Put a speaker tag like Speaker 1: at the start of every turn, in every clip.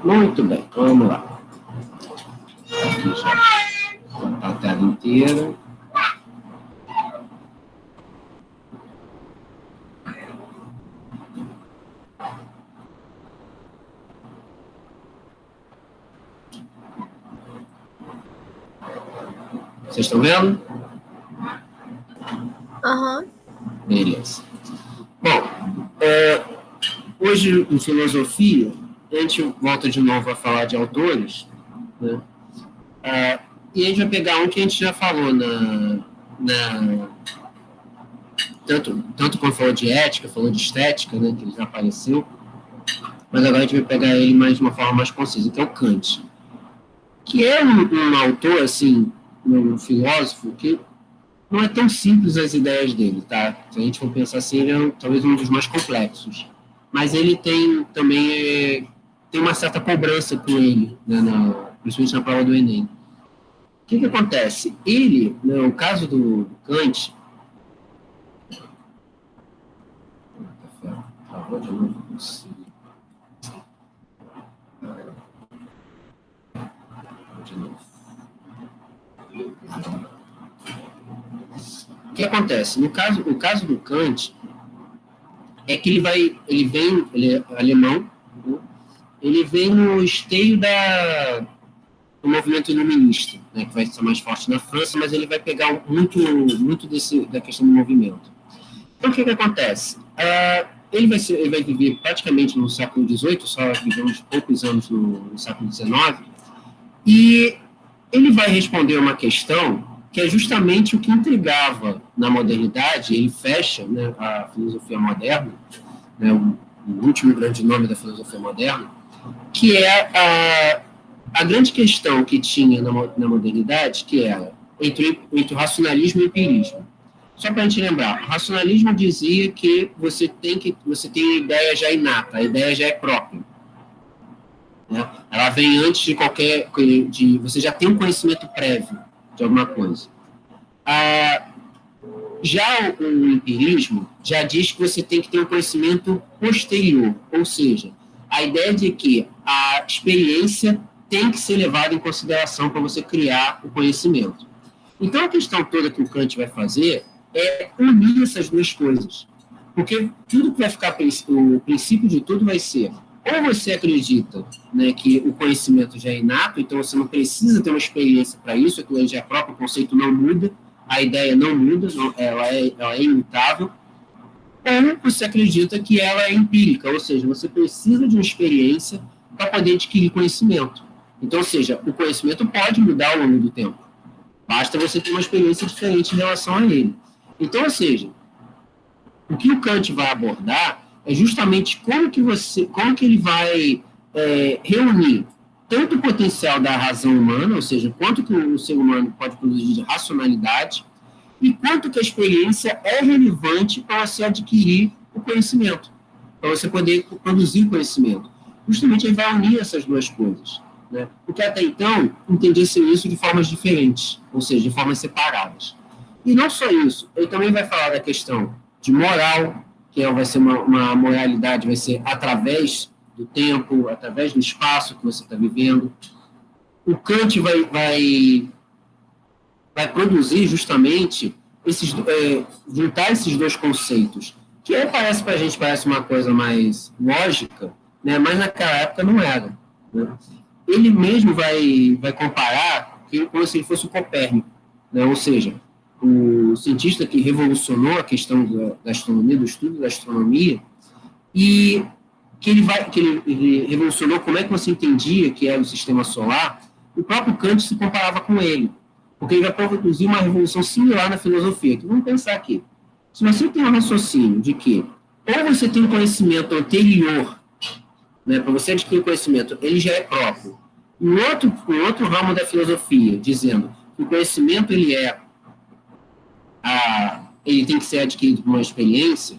Speaker 1: Muito bem, então vamos lá. Aqui já botar a tela inteira. Vocês estão vendo?
Speaker 2: Aham.
Speaker 1: Beleza. Bom, hoje em filosofia, a gente volta de novo a falar de autores, né? E a gente vai pegar um que a gente já falou tanto quando falou de ética, falou de estética, né, que ele já apareceu, mas agora a gente vai pegar ele mais de uma forma mais concisa, que é o Kant, que é um autor, assim, um filósofo, que não é tão simples as ideias dele, tá? Se a gente for pensar assim, ele é talvez um dos mais complexos. Mas ele tem também tem uma certa cobrança com ele, né, principalmente na prova do Enem. O que acontece? Ele, no caso do Kant... Travou de novo, não consigo. De novo. O que acontece? No caso do Kant, é que ele é alemão, né? Ele vem no esteio do movimento iluminista, né, que vai ser mais forte na França, mas ele vai pegar muito da questão do movimento. Então, o que acontece? Ele vai viver praticamente no século XVIII, só vivemos poucos anos no século XIX, e ele vai responder uma questão que é justamente o que intrigava na modernidade. Ele fecha, né, a filosofia moderna, né, o último grande nome da filosofia moderna, que é a grande questão que tinha na modernidade, que era entre o racionalismo e o empirismo. Só para a gente lembrar, o racionalismo dizia que você tem a ideia já inata, a ideia já é própria, né? Ela vem antes de você já tem um conhecimento prévio de alguma coisa. Já o empirismo já diz que você tem que ter um conhecimento posterior, ou seja, a ideia de que a experiência tem que ser levada em consideração para você criar o conhecimento. Então, a questão toda que o Kant vai fazer é unir essas duas coisas. Porque tudo que vai ficar, o princípio de tudo vai ser, ou você acredita, né, que o conhecimento já é inato, então você não precisa ter uma experiência para isso, aquilo já é próprio, o conceito não muda, a ideia não muda, ela é imutável, ou você acredita que ela é empírica, ou seja, você precisa de uma experiência para poder adquirir conhecimento. Então, ou seja, o conhecimento pode mudar ao longo do tempo. Basta você ter uma experiência diferente em relação a ele. Então, ou seja, o que o Kant vai abordar é justamente como que ele vai reunir tanto o potencial da razão humana, ou seja, quanto que o ser humano pode produzir de racionalidade, e quanto que a experiência é relevante para você adquirir o conhecimento, para você poder produzir conhecimento. Justamente ele vai unir essas duas coisas, né? Porque até então entendia-se isso de formas diferentes, ou seja, de formas separadas. E não só isso, ele também vai falar da questão de moral, que vai ser uma moralidade, vai ser através do tempo, através do espaço que você está vivendo. O Kant vai produzir justamente juntar esses dois conceitos, que aí para a gente parece uma coisa mais lógica, né, mas naquela época não era, né? Ele mesmo vai comparar como se ele fosse o Copérnico, né, ou seja, o cientista que revolucionou a questão da astronomia, do estudo da astronomia, e que ele revolucionou como é que você entendia que era o sistema solar. O próprio Kant se comparava com ele, porque ele vai produzir uma revolução similar na filosofia. Vamos pensar aqui. Se você tem um raciocínio de que ou você tem um conhecimento anterior, né, para você adquirir conhecimento, ele já é próprio. Um outro ramo da filosofia, dizendo que o conhecimento ele tem que ser adquirido por uma experiência.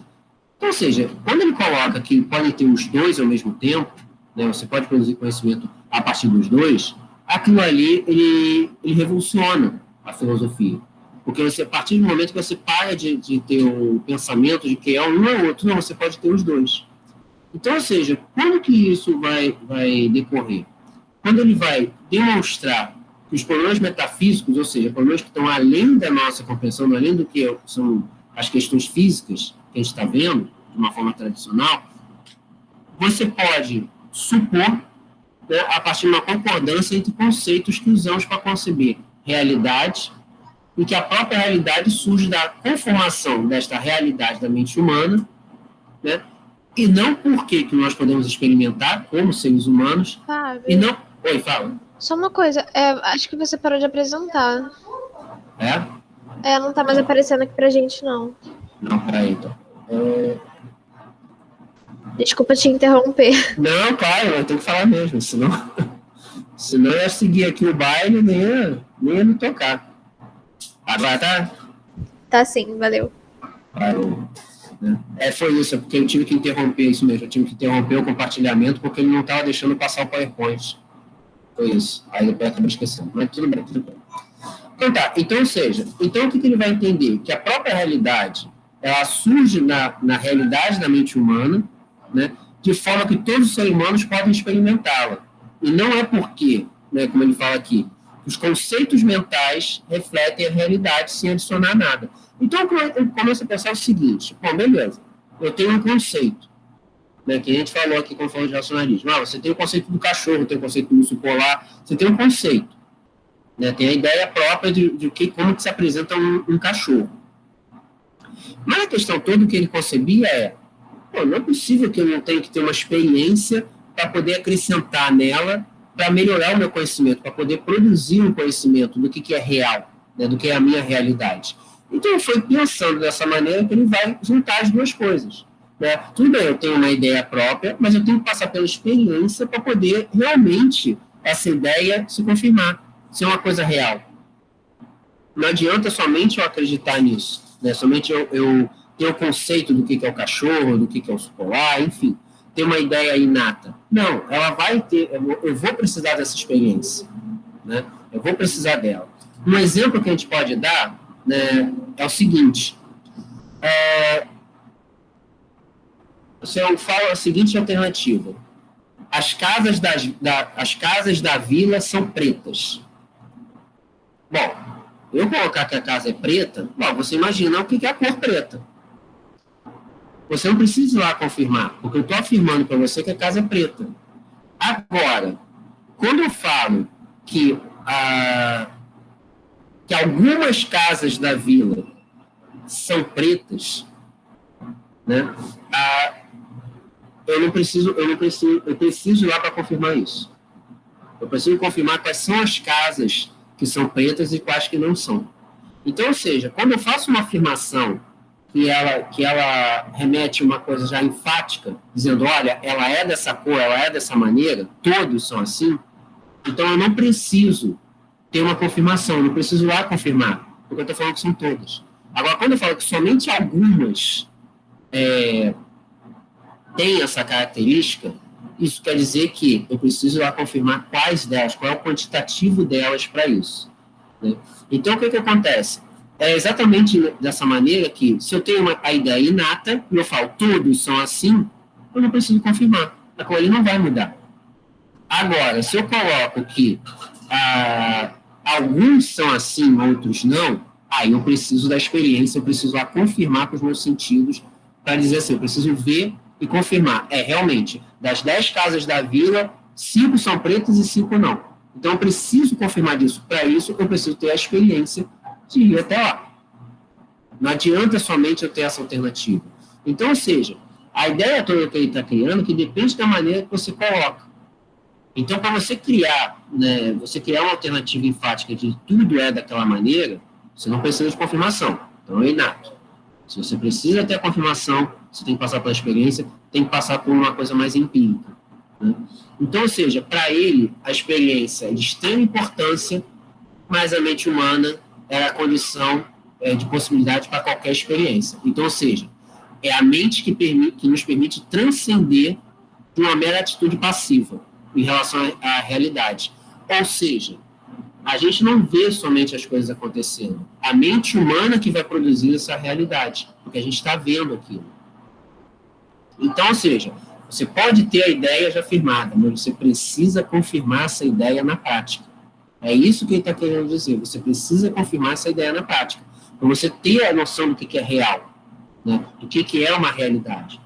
Speaker 1: Então, ou seja, quando ele coloca que podem ter os dois ao mesmo tempo, né, você pode produzir conhecimento a partir dos dois, aquilo ali, ele revoluciona a filosofia. Porque você, a partir do momento que você para de ter o pensamento de que é um ou outro, não, você pode ter os dois. Então, ou seja, como que isso vai decorrer? Quando ele vai demonstrar que os problemas metafísicos, ou seja, problemas que estão além da nossa compreensão, além do que são as questões físicas que a gente está vendo, de uma forma tradicional, você pode supor, né, a partir de uma concordância entre conceitos que usamos para conceber realidade, e que a própria realidade surge da conformação desta realidade da mente humana, né, e não porque que nós podemos experimentar como seres humanos,
Speaker 2: Fábio,
Speaker 1: e não... Oi, fala.
Speaker 2: Só uma coisa, acho que você parou de apresentar.
Speaker 1: É?
Speaker 2: Não tá mais aparecendo aqui pra gente, não.
Speaker 1: Não, peraí, então.
Speaker 2: Desculpa te interromper.
Speaker 1: Não, claro, eu tenho que falar mesmo, senão eu ia seguir aqui o baile e nem ia me tocar. Agora tá?
Speaker 2: Tá sim, valeu.
Speaker 1: Parou. Foi isso, é porque eu tive que interromper isso mesmo, eu tive que interromper o compartilhamento porque ele não estava deixando passar o PowerPoint. Foi isso. Aí depois eu acabei esquecendo. Mas tudo bem, tudo bem. Então tá, então, ou seja, então o que ele vai entender? Que a própria realidade, ela surge na realidade da mente humana, né, de forma que todos os seres humanos podem experimentá-la. E não é porque, né, como ele fala aqui, os conceitos mentais refletem a realidade sem adicionar nada. Então eu começo a pensar o seguinte, bom, beleza, eu tenho um conceito, né, que a gente falou aqui quando falou de racionalismo. Você tem o conceito do cachorro, tem o conceito do urso polar, você tem um conceito, né, tem a ideia própria de como que se apresenta um cachorro. Mas a questão toda que ele concebia não é possível que eu não tenha que ter uma experiência para poder acrescentar nela, para melhorar o meu conhecimento, para poder produzir um conhecimento do que é real, né, do que é a minha realidade. Então, eu fui pensando dessa maneira que ele vai juntar as duas coisas. Né? Tudo bem, eu tenho uma ideia própria, mas eu tenho que passar pela experiência para poder realmente essa ideia se confirmar, ser uma coisa real. Não adianta somente eu acreditar nisso, né? Somente eu ter o conceito do que é o cachorro, do que é o urso polar, enfim, ter uma ideia inata. Não, ela vai ter, eu vou precisar dessa experiência, né? Eu vou precisar dela. Um exemplo que a gente pode dar, né, é o seguinte, você fala a seguinte alternativa: as casas da vila são pretas. Bom, eu colocar que a casa é preta, você imagina o que é a cor preta. Você não precisa ir lá confirmar, porque eu estou afirmando para você que a casa é preta. Agora, quando eu falo que algumas casas da vila são pretas, né, eu preciso ir lá para confirmar isso. Eu preciso confirmar quais são as casas que são pretas e quais que não são. Então, ou seja, quando eu faço uma afirmação que ela remete a uma coisa já enfática, dizendo, olha, ela é dessa cor, ela é dessa maneira, todos são assim, então eu não preciso ter uma confirmação, eu não preciso lá confirmar, porque eu estou falando que são todas. Agora, quando eu falo que somente algumas têm essa característica, isso quer dizer que eu preciso lá confirmar quais delas, qual é o quantitativo delas para isso. Né? Então, o que acontece? É exatamente dessa maneira que, se eu tenho a ideia inata, e eu falo, todos são assim, eu não preciso confirmar. A coisa não vai mudar. Agora, se eu coloco que alguns são assim, outros não, aí eu preciso da experiência, eu preciso lá confirmar com os meus sentidos, para dizer assim, eu preciso ver e confirmar. Realmente, das 10 casas da vila, 5 são pretas e 5 não. Então, eu preciso confirmar disso. Para isso, eu preciso ter a experiência de ir até lá. Não adianta somente eu ter essa alternativa. Então, ou seja, a ideia toda que ele está criando, que depende da maneira que você coloca. Então, para você criar, né, uma alternativa enfática de tudo é daquela maneira, você não precisa de confirmação. Então, é inato. Se você precisa ter a confirmação, você tem que passar pela experiência, tem que passar por uma coisa mais empírica. Né? Então, ou seja, para ele, a experiência é de extrema importância, mas a mente humana é a condição de possibilidade para qualquer experiência. Então, ou seja, é a mente que nos permite transcender de uma mera atitude passiva em relação à realidade. Ou seja, a gente não vê somente as coisas acontecendo. A mente humana que vai produzir essa realidade, porque a gente está vendo aquilo. Então, ou seja, Você pode ter a ideia já firmada, mas você precisa confirmar essa ideia na prática. É isso que ele está querendo dizer. Você precisa confirmar essa ideia na prática. Para você ter a noção do que é real, né? Do que é uma realidade.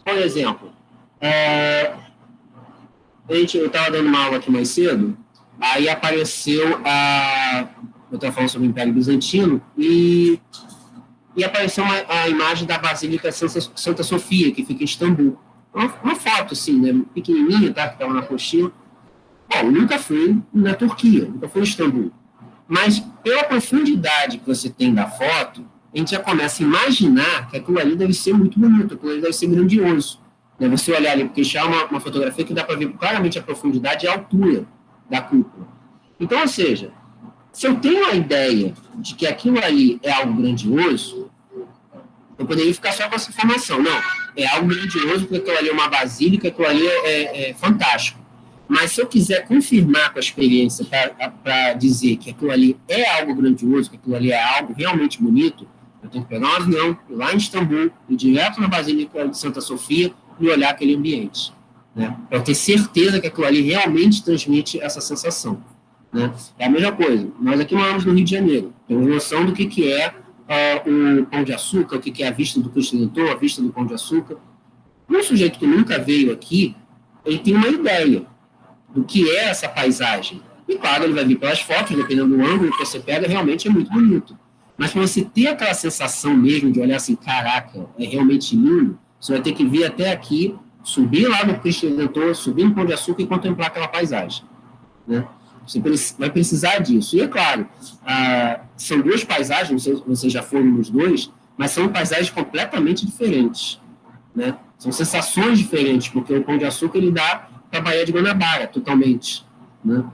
Speaker 1: Por exemplo, eu estava dando uma aula aqui mais cedo, aí apareceu eu estava falando sobre o Império Bizantino, e apareceu a imagem da Basílica Santa Sofia, que fica em Istambul. Uma foto, assim, né, pequenininha, tá, que estava na coxinha. Bom, eu nunca fui na Turquia, nunca fui em Istambul. Mas, pela profundidade que você tem da foto, a gente já começa a imaginar que aquilo ali deve ser muito bonito, aquilo ali deve ser grandioso. Né? Você olhar ali, porque já é uma fotografia que dá para ver claramente a profundidade e a altura da cúpula. Então, ou seja, se eu tenho a ideia de que aquilo ali é algo grandioso, eu poderia ficar só com essa informação. Não, é algo grandioso, porque aquilo ali é uma basílica, aquilo ali é fantástico. Mas se eu quiser confirmar com a experiência para dizer que aquilo ali é algo grandioso, que aquilo ali é algo realmente bonito, eu tenho que pegar um avião, ir lá em Istambul, ir direto na Basílica de Santa Sofia e olhar aquele ambiente. Né? Para eu ter certeza que aquilo ali realmente transmite essa sensação. Né? É a mesma coisa. Nós aqui moramos no Rio de Janeiro. Temos noção do que é o Pão de Açúcar, o que é a vista do Cristo Redentor, a vista do Pão de Açúcar. Um sujeito que nunca veio aqui, ele tem uma ideia do que é essa paisagem. E, claro, ele vai vir pelas fotos, dependendo do ângulo que você pega, realmente é muito bonito. Mas para você ter aquela sensação mesmo de olhar assim, caraca, é realmente lindo, você vai ter que vir até aqui, subir lá no Cristo Redentor, subir no Pão de Açúcar e contemplar aquela paisagem. Né? Você vai precisar disso. E, é claro, são duas paisagens, não sei se vocês já foram nos dois, mas são paisagens completamente diferentes. Né? São sensações diferentes, porque o Pão de Açúcar ele dá para a Baía de Guanabara, totalmente. Né?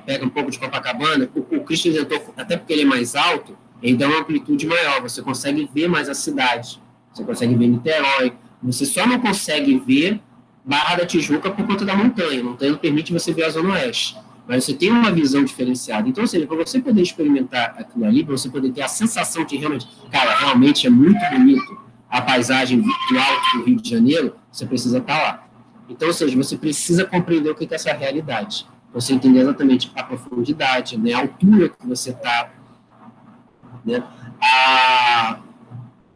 Speaker 1: Pega um pouco de Copacabana, o Cristo Redentor, até porque ele é mais alto, ele dá uma amplitude maior, você consegue ver mais a cidade, você consegue ver Niterói, você só não consegue ver Barra da Tijuca por conta da montanha, a montanha não permite você ver a Zona Oeste, mas você tem uma visão diferenciada. Então, ou seja, para você poder experimentar aquilo ali, para você poder ter a sensação de realmente, cara, realmente é muito bonito a paisagem do alto do Rio de Janeiro, você precisa estar lá. Então, ou seja, você precisa compreender o que é essa realidade. Você entender exatamente a profundidade, né, a altura que você está, né,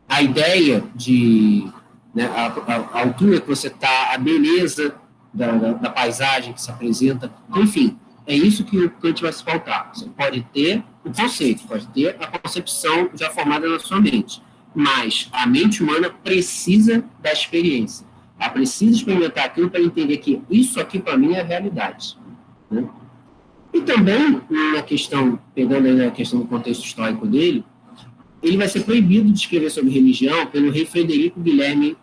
Speaker 1: a ideia de... Né, a altura que você está, a beleza da paisagem que se apresenta. Enfim, é isso que o Kant vai se pautar. Você pode ter o conceito, pode ter a concepção já formada na sua mente, mas a mente humana precisa da experiência. Ela precisa experimentar aquilo para entender que isso aqui, para mim, é a realidade. Né? E também, na questão, pegando aí a questão do contexto histórico dele, ele vai ser proibido de escrever sobre religião pelo rei Frederico Guilherme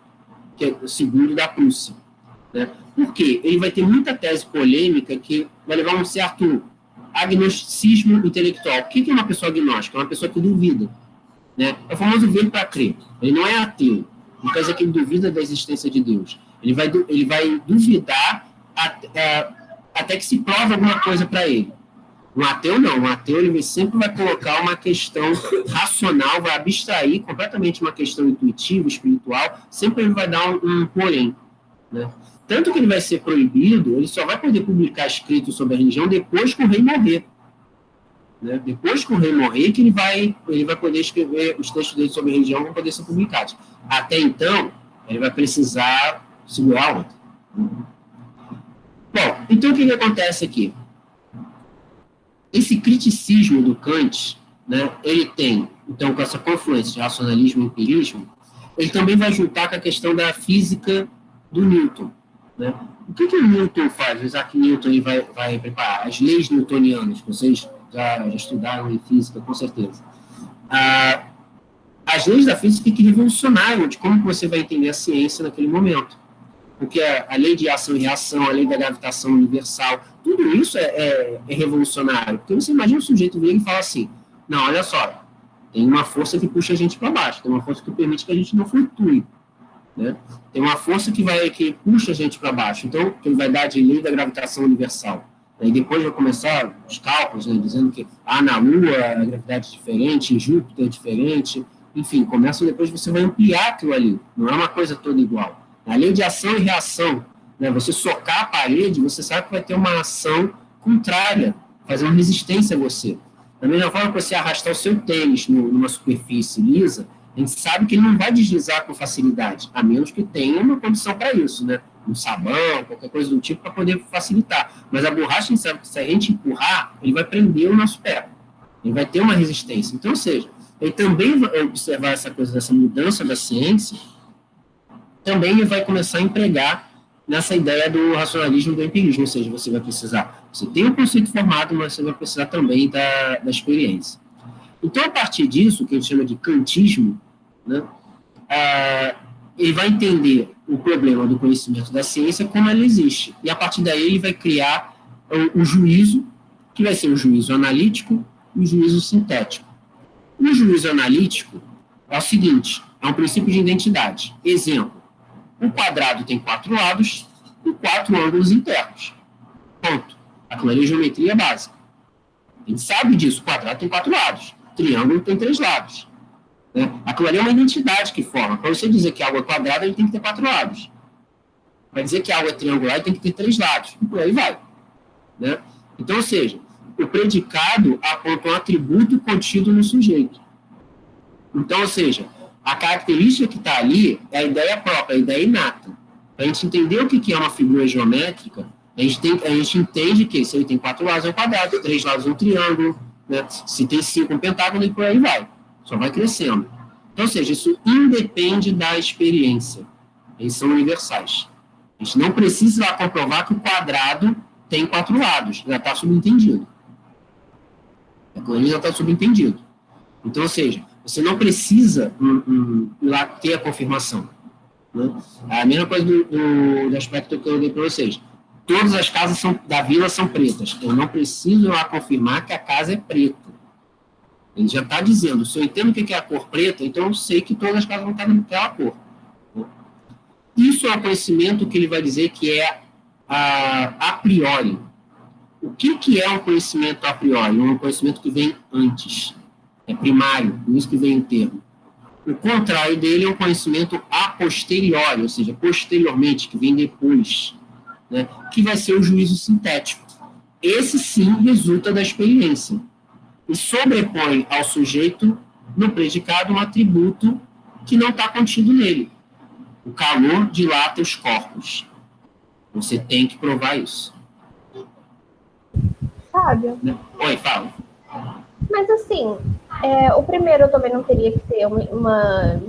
Speaker 1: II da Prússia. Né? Por quê? Ele vai ter muita tese polêmica que vai levar a um certo agnosticismo intelectual. O que é uma pessoa agnóstica? É uma pessoa que duvida. Né? É o famoso ver para crer. Ele não é ateu. Não quer dizer que ele duvida da existência de Deus. Ele vai duvidar até que se prove alguma coisa para ele. Um ateu não. Um ateu ele sempre vai colocar uma questão racional, vai abstrair completamente uma questão intuitiva, espiritual, sempre ele vai dar um porém. Né? Tanto que ele vai ser proibido, ele só vai poder publicar escritos sobre a religião depois que o rei morrer. Né? Depois que o rei morrer, que ele vai poder escrever os textos dele sobre a religião, vão poder ser publicados. Até então, ele vai precisar segurar a onda. Bom, então o que acontece aqui? Esse criticismo do Kant, né, ele tem, então, com essa confluência de racionalismo e empirismo, ele também vai juntar com a questão da física do Newton. Né? O que o Newton faz? O Isaac Newton ele vai preparar as leis newtonianas, que vocês já estudaram em física, com certeza. As leis da física que revolucionaram de como você vai entender a ciência naquele momento. Porque a lei de ação e reação, a lei da gravitação universal, tudo isso é revolucionário. Porque você imagina um sujeito vir e falar assim, não, olha só, tem uma força que puxa a gente para baixo, tem uma força que permite que a gente não flutue. Né? Tem uma força que puxa a gente para baixo, então, que ele vai dar de lei da gravitação universal. E depois vai começar os cálculos, né, dizendo que na Lua a gravidade é diferente, em Júpiter é diferente, enfim, depois você vai ampliar aquilo ali, não é uma coisa toda igual. A lei de ação e reação, né? Você socar a parede, você sabe que vai ter uma ação contrária, fazer uma resistência a você. Da mesma forma que você arrastar o seu tênis numa superfície lisa, a gente sabe que ele não vai deslizar com facilidade, a menos que tenha uma condição para isso, né? Um sabão, qualquer coisa do tipo, para poder facilitar. Mas a borracha, a gente sabe que se a gente empurrar, ele vai prender o nosso pé. Ele vai ter uma resistência. Então, ou seja, ele também vai observar essa coisa dessa mudança da ciência, também ele vai começar a empregar nessa ideia do racionalismo e do empirismo, ou seja, você vai precisar, você tem um conceito formado, mas você vai precisar também da experiência. Então, a partir disso, que a gente chama de kantismo, né, ele vai entender o problema do conhecimento da ciência como ela existe, e a partir daí ele vai criar o juízo, que vai ser o juízo analítico e o juízo sintético. O juízo analítico é o seguinte, é um princípio de identidade. Exemplo, o quadrado tem 4 lados e 4 ângulos internos. Ponto. Aquilo ali é geometria básica. A gente sabe disso, o quadrado tem 4 lados, o triângulo tem 3 lados. Né? Aquilo ali é uma identidade que forma. Para você dizer que algo é quadrada, ele tem que ter 4 lados. Para dizer que algo é triangular, ele tem que ter 3 lados. E por aí vai. Né? Então, ou seja, o predicado aponta um atributo contido no sujeito. Então, ou seja, a característica que está ali é a ideia própria, a ideia inata. Para a gente entender o que é uma figura geométrica, a gente entende que se ele tem 4 lados é um quadrado, 3 lados é um triângulo, né? Se tem 5 um pentágono, e por aí vai. Só vai crescendo. Então, ou seja, isso independe da experiência. Eles são universais. A gente não precisa lá comprovar que o quadrado tem 4 lados, já está subentendido. Já está subentendido. Então, ou seja, você não precisa ir lá ter a confirmação. Né? A mesma coisa do aspecto que eu dei para vocês. Todas as casas da vila são pretas. Eu não preciso ir lá confirmar que a casa é preta. Ele já está dizendo, se eu entendo o que é a cor preta, então eu sei que todas as casas vão estar naquela cor. Isso é um conhecimento que ele vai dizer que é a priori. O que é um conhecimento a priori? Um conhecimento que vem antes. É primário, por isso que vem o termo. O contrário dele é um conhecimento a posteriori, ou seja, posteriormente, que vem depois, né? Que vai ser o juízo sintético. Esse, sim, resulta da experiência. E sobrepõe ao sujeito, no predicado, um atributo que não está contido nele. O calor dilata os corpos. Você tem que provar isso.
Speaker 3: Fábio.
Speaker 1: Oi, fala.
Speaker 3: Mas assim, o primeiro eu também não teria que ter uma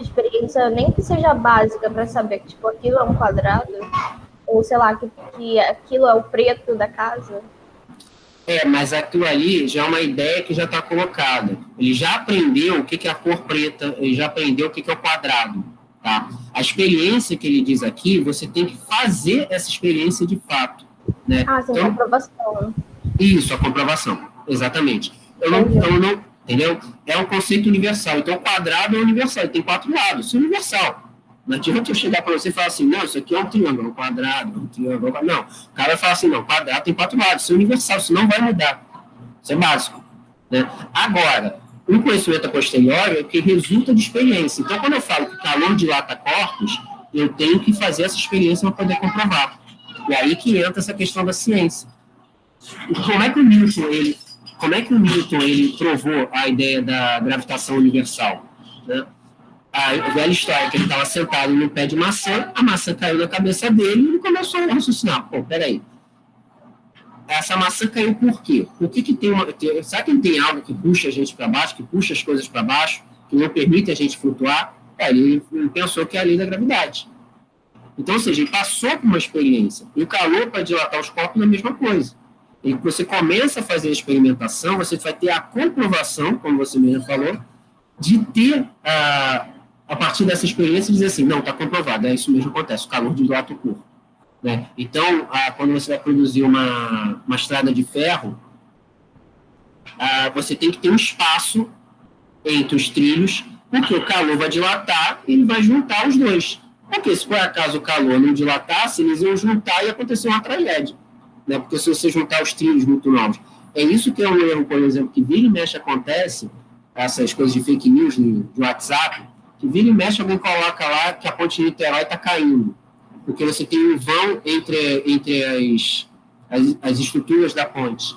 Speaker 3: experiência, nem que seja básica, para saber que tipo, aquilo é um quadrado, ou sei lá, que aquilo é o preto da casa.
Speaker 1: Mas aquilo ali já é uma ideia que já está colocada. Ele já aprendeu o que é a cor preta, ele já aprendeu o que é o quadrado. Tá? A experiência que ele diz aqui, você tem que fazer essa experiência de fato. Né?
Speaker 3: Sim, então, a comprovação.
Speaker 1: Isso, a comprovação, exatamente. Entendeu? É um conceito universal. Então, o quadrado é universal, ele tem 4 lados, isso é universal. Não adianta eu chegar para você e falar assim, não, isso aqui é um triângulo, um quadrado, um triângulo. Não, o cara vai falar assim, não, quadrado tem 4 lados, isso é universal, isso não vai mudar. Isso é básico. Né? Agora, o conhecimento a posteriori é o que resulta de experiência. Então, quando eu falo que calor dilata corpos, eu tenho que fazer essa experiência para poder comprovar. E aí que entra essa questão da ciência. Como é que o Newton ele provou a ideia da gravitação universal? Né? A velha história que ele estava sentado no pé de maçã, a maçã caiu na cabeça dele e ele começou a raciocinar. Pô, peraí. Essa maçã caiu por quê? Por que tem uma... Será que tem algo que puxa a gente para baixo, que puxa as coisas para baixo, que não permite a gente flutuar? Ele pensou que é a lei da gravidade. Então, ou seja, ele passou por uma experiência. E o calor para dilatar os corpos é a mesma coisa. E você começa a fazer a experimentação, você vai ter a comprovação, como você mesmo falou, de ter, a partir dessa experiência, dizer assim, não, está comprovado, é isso mesmo que acontece, o calor dilata o corpo. Né? Então, quando você vai produzir uma estrada de ferro, você tem que ter um espaço entre os trilhos, porque o calor vai dilatar e ele vai juntar os dois. Porque se por acaso o calor não dilatasse, eles iam juntar e ia acontecer uma tragédia. Né? Porque se você juntar os trilhos muito novos. É isso que é um erro, por exemplo, que vira e mexe acontece, essas coisas de fake news de WhatsApp, que vira e mexe, alguém coloca lá que a ponte de Niterói está caindo, porque você tem um vão entre as estruturas da ponte.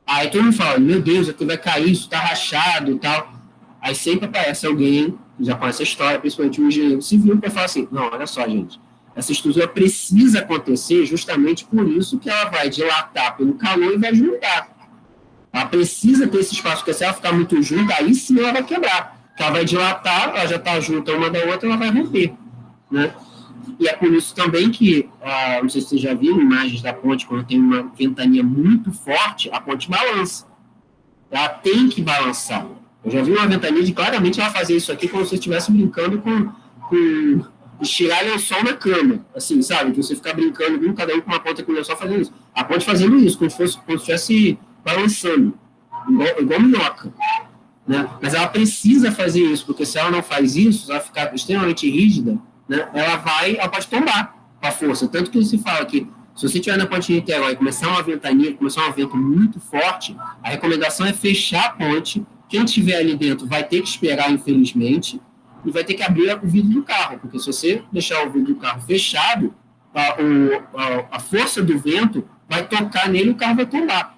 Speaker 1: Aí todo mundo fala, meu Deus, aqui vai cair, isso está rachado e tal. Aí sempre aparece alguém, que já conhece a história, principalmente um engenheiro civil, que fala assim, não, olha só, gente, essa estrutura precisa acontecer justamente por isso que ela vai dilatar pelo calor e vai juntar. Ela precisa ter esse espaço, porque se ela ficar muito junta, aí sim ela vai quebrar. Porque ela vai dilatar, ela já está junta uma da outra, ela vai romper, né? E é por isso também que, não sei se vocês já viram imagens da ponte, quando tem uma ventania muito forte, a ponte balança. Ela tem que balançar. Eu já vi uma ventania de claramente ela fazer isso aqui como se você estivesse brincando com estirar lençol na cama. Assim, sabe? Que você ficar brincando, cada um com uma ponta com o lençol fazendo isso. A ponte fazendo isso, como se estivesse balançando, igual minhoca. Né? Mas ela precisa fazer isso, porque se ela não faz isso, se ela ficar extremamente rígida, né, ela pode tombar com a força. Tanto que se fala que, se você estiver na ponte de Niterói e começar uma ventania, começar um vento muito forte, a recomendação é fechar a ponte. Quem estiver ali dentro vai ter que esperar, infelizmente, e vai ter que abrir o vidro do carro, porque se você deixar o vidro do carro fechado, a força do vento vai tocar nele e o carro vai tombar,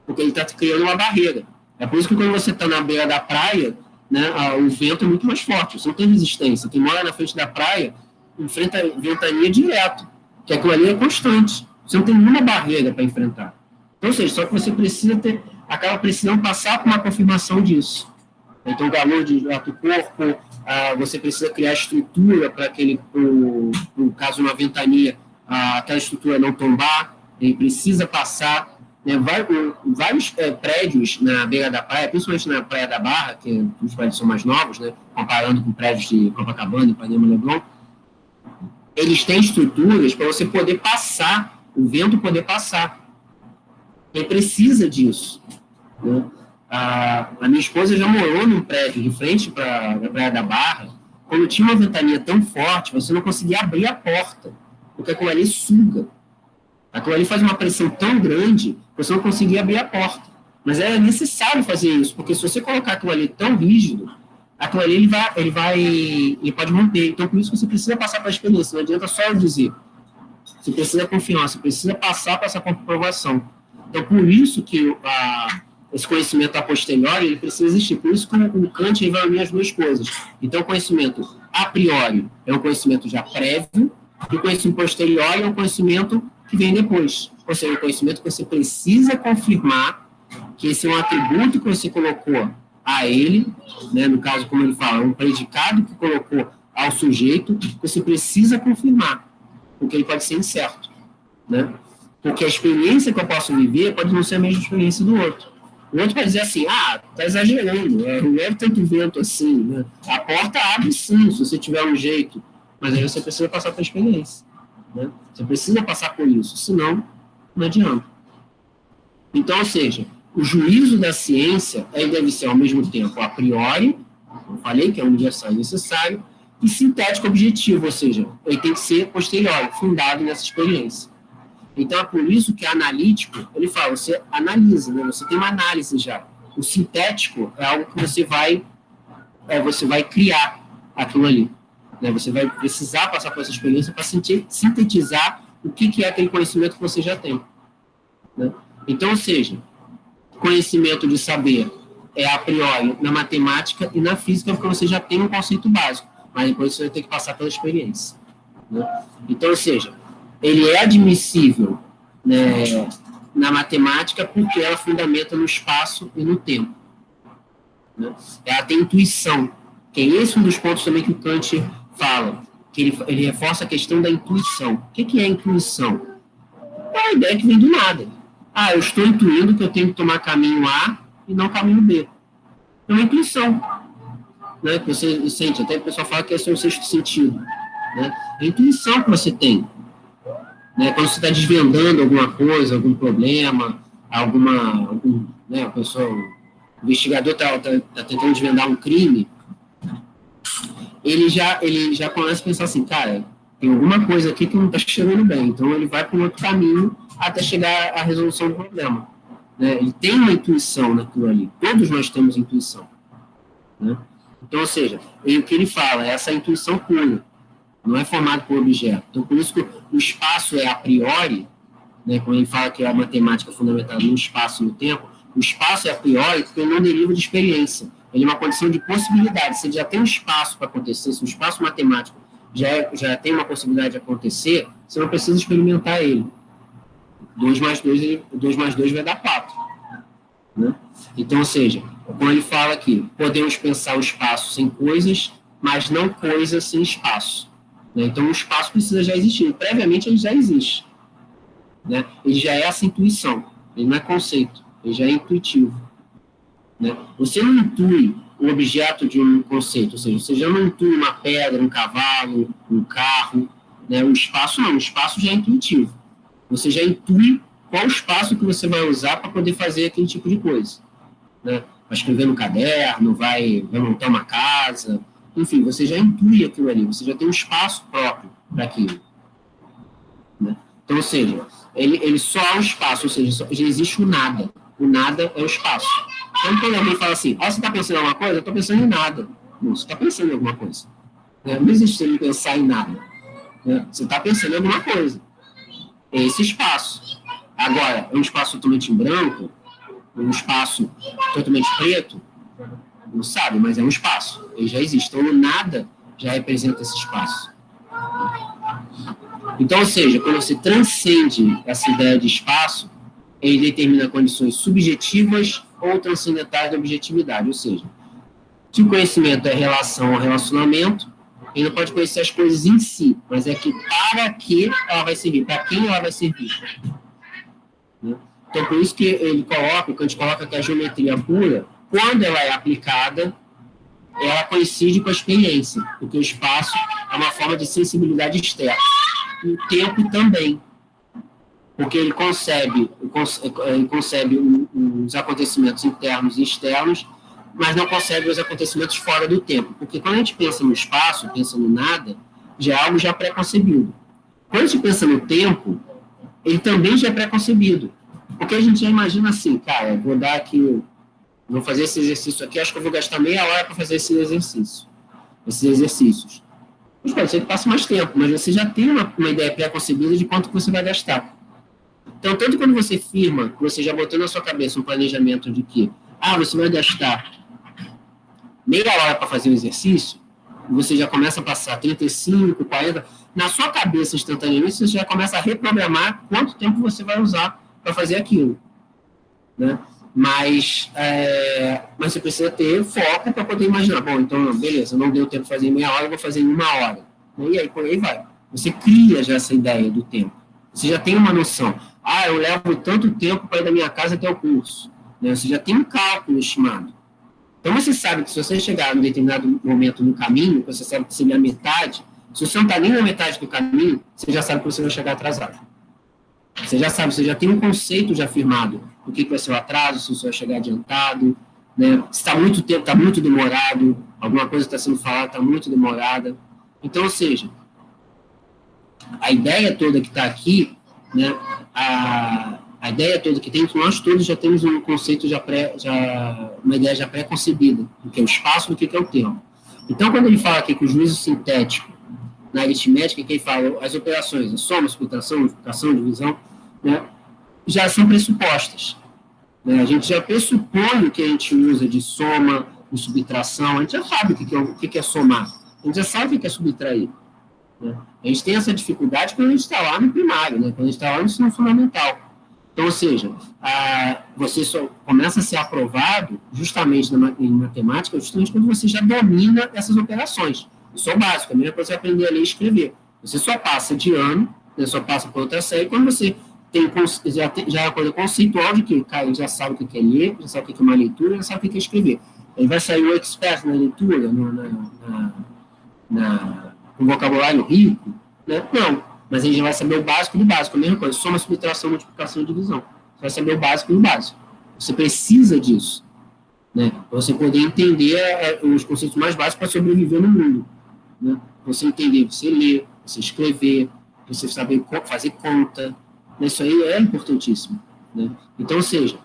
Speaker 1: porque ele está criando uma barreira. É por isso que quando você está na beira da praia, né, o vento é muito mais forte, você não tem resistência. Quem mora na frente da praia enfrenta ventania direto, que aquilo ali é constante. Você não tem nenhuma barreira para enfrentar. Então, ou seja, só que você acaba precisando passar por uma confirmação disso. Então, o calor dilata o corpo, você precisa criar estrutura para no caso de uma ventania, aquela estrutura não tombar, ele precisa passar. Né, vários prédios na beira da praia, principalmente na Praia da Barra, que os prédios são mais novos, né, comparando com prédios de Copacabana, Ipanema, Leblon, eles têm estruturas para você poder passar, o vento poder passar. Ele precisa disso. Né? A minha esposa já morou num prédio de frente para a Praia da Barra, quando tinha uma ventania tão forte, você não conseguia abrir a porta, porque aquilo ali suga. Aquilo ali faz uma pressão tão grande que você não conseguia abrir a porta. Mas é necessário fazer isso, porque se você colocar aquilo ali tão rígido, aquilo ali ele pode romper. Então, por isso que você precisa passar para a experiência. Não adianta só dizer. Você precisa confiar, você precisa passar para essa comprovação. Então, por isso que esse conhecimento a posteriori, ele precisa existir. Por isso que o Kant vai unir as duas coisas. Então, o conhecimento a priori é um conhecimento já prévio, e o conhecimento posteriori é um conhecimento que vem depois. Ou seja, o conhecimento que você precisa confirmar que esse é um atributo que você colocou a ele, né, no caso, como ele fala, um predicado que colocou ao sujeito, que você precisa confirmar, porque ele pode ser incerto. Né? Porque a experiência que eu posso viver pode não ser a mesma experiência do outro. O outro pode dizer assim, tá exagerando, não é tanto vento assim. Né? A porta abre sim, se você tiver um jeito, mas aí você precisa passar pela experiência. Né? Você precisa passar por isso, senão não adianta. Então, ou seja, o juízo da ciência deve ser ao mesmo tempo a priori, eu falei que é universal e necessário, e sintético objetivo, ou seja, ele tem que ser posterior, fundado nessa experiência. Então, é por isso que analítico, ele fala, você analisa, né? Você tem uma análise já. O sintético é algo que você vai criar aquilo ali. Né? Você vai precisar passar por essa experiência para sintetizar o que é aquele conhecimento que você já tem. Né? Então, ou seja, conhecimento de saber é a priori na matemática e na física, porque você já tem um conceito básico, mas depois você vai ter que passar pela experiência. Né? Então, ou seja, ele é admissível, né, na matemática porque ela fundamenta no espaço e no tempo. Né? Ela tem intuição, que é esse um dos pontos também que o Kant fala, que ele reforça a questão da intuição. O que é intuição? É a ideia que vem do nada. Eu estou intuindo que eu tenho que tomar caminho A e não caminho B. É uma intuição. Né, que você sente, até o pessoal fala que esse é o sexto sentido. Né? É a intuição que você tem. Né, quando você está desvendando alguma coisa, algum problema, né, o investigador está tentando desvendar um crime, ele já começa a pensar assim, cara, tem alguma coisa aqui que não está chegando bem, então ele vai para um outro caminho até chegar à resolução do problema. Né? Ele tem uma intuição naquilo ali, todos nós temos intuição. Né? Então, ou seja, o que ele fala é essa intuição pura, não é formado por objeto. Então, por isso que o espaço é a priori, né, quando ele fala que a matemática é fundamentada no espaço e no tempo, o espaço é a priori porque ele não deriva de experiência. Ele é uma condição de possibilidade. Se ele já tem um espaço para acontecer, se o espaço matemático já tem uma possibilidade de acontecer, você não precisa experimentar ele. 2 mais 2 vai dar 4. Né? Então, ou seja, quando ele fala aqui, podemos pensar o espaço sem coisas, mas não coisas sem espaço. Né? Então, o espaço precisa já existir. Previamente, ele já existe. Né? Ele já é essa intuição. Ele não é conceito. Ele já é intuitivo. Né? Você não intui o objeto de um conceito. Ou seja, você já não intui uma pedra, um cavalo, um carro. Né? O espaço não. O espaço já é intuitivo. Você já intui qual espaço que você vai usar para poder fazer aquele tipo de coisa. Né? Vai escrever no caderno, vai montar uma casa, enfim, você já intui aquilo ali, você já tem um espaço próprio para aquilo. Né? Então, ou seja, ele só há um espaço, ou seja, já existe o nada. O nada é o espaço. Então, quando alguém fala assim, você está pensando em alguma coisa? Eu estou pensando em nada. Não, você está pensando em alguma coisa. Né? Não existe você não pensar em nada. Né? Você está pensando em alguma coisa. É esse espaço. Agora, é um espaço totalmente em branco, um espaço totalmente preto, não sabe, mas é um espaço. Ele já existe. Então, o nada já representa esse espaço. Então, ou seja, quando você transcende essa ideia de espaço, ele determina condições subjetivas ou transcendentais da objetividade. Ou seja, se o conhecimento é relação ao relacionamento, ele não pode conhecer as coisas em si, mas é que para que ela vai servir, para quem ela vai servir. Né? Então, por isso que ele coloca, o Kant coloca que a geometria pura, quando ela é aplicada, ela coincide com a experiência, porque o espaço é uma forma de sensibilidade externa. E o tempo também, porque ele concebe os acontecimentos internos e externos, mas não concebe os acontecimentos fora do tempo. Porque quando a gente pensa no espaço, pensa no nada, já é algo já pré-concebido. Quando a gente pensa no tempo, ele também já é pré-concebido. Porque a gente já imagina assim, cara, vou fazer esse exercício aqui, acho que eu vou gastar meia hora para fazer esses exercícios. Mas pode ser que passe mais tempo, mas você já tem uma ideia pré-concebida de quanto você vai gastar. Então, tanto quando você firma, que você já botou na sua cabeça um planejamento de que, você vai gastar meia hora para fazer o exercício, você já começa a passar 35, 40, na sua cabeça instantaneamente, você já começa a reprogramar quanto tempo você vai usar para fazer aquilo. Né? Mas você precisa ter foco para poder imaginar. Bom, então, beleza, não deu tempo de fazer em meia hora, eu vou fazer em 1 hora. E aí, por aí vai. Você cria já essa ideia do tempo. Você já tem uma noção. Eu levo tanto tempo para ir da minha casa até o curso. Né? Você já tem um cálculo estimado. Então, você sabe que se você chegar em um determinado momento no caminho, você sabe que seria a metade, se você não está nem na metade do caminho, você já sabe que você vai chegar atrasado. Você já sabe, você já tem um conceito já firmado do que vai ser o atraso, se você vai chegar adiantado, né? Se está muito tempo, está muito demorado, alguma coisa está sendo falada, está muito demorada. Então, ou seja, a ideia toda que está aqui, né, a ideia toda que tem, que nós todos já temos um conceito uma ideia já pré-concebida, do que é o espaço, do que é o tempo. Então, quando ele fala aqui que o juízo sintético, na aritmética, que ele fala as operações, a soma, subtração, multiplicação, divisão, né, já são pressupostas. Né? A gente já pressupõe o que a gente usa de soma, de subtração, a gente já sabe o que é somar, a gente já sabe o que é subtrair. Né? A gente tem essa dificuldade quando a gente está lá no primário, né? Quando a gente está lá no ensino fundamental. Então, ou seja, você só começa a ser aprovado justamente em matemática, justamente quando você já domina essas operações. Isso é o básico, a mesma coisa é aprender a ler e escrever. Você só passa de ano, né, só passa por outra série, quando você já é uma coisa conceitual de que, cara, ele já sabe o que é ler, já sabe o que é uma leitura, já sabe o que é escrever. Ele vai sair o expert na leitura, com vocabulário rico, né? Não, mas ele já vai saber o básico do básico, a mesma coisa, soma, subtração, multiplicação e divisão. Você vai saber o básico do básico. Você precisa disso, né? Para você poder entender os conceitos mais básicos para sobreviver no mundo. Né? Você entender, você ler, você escrever, você saber fazer conta, né? Isso aí é importantíssimo. Né? Então, ou seja,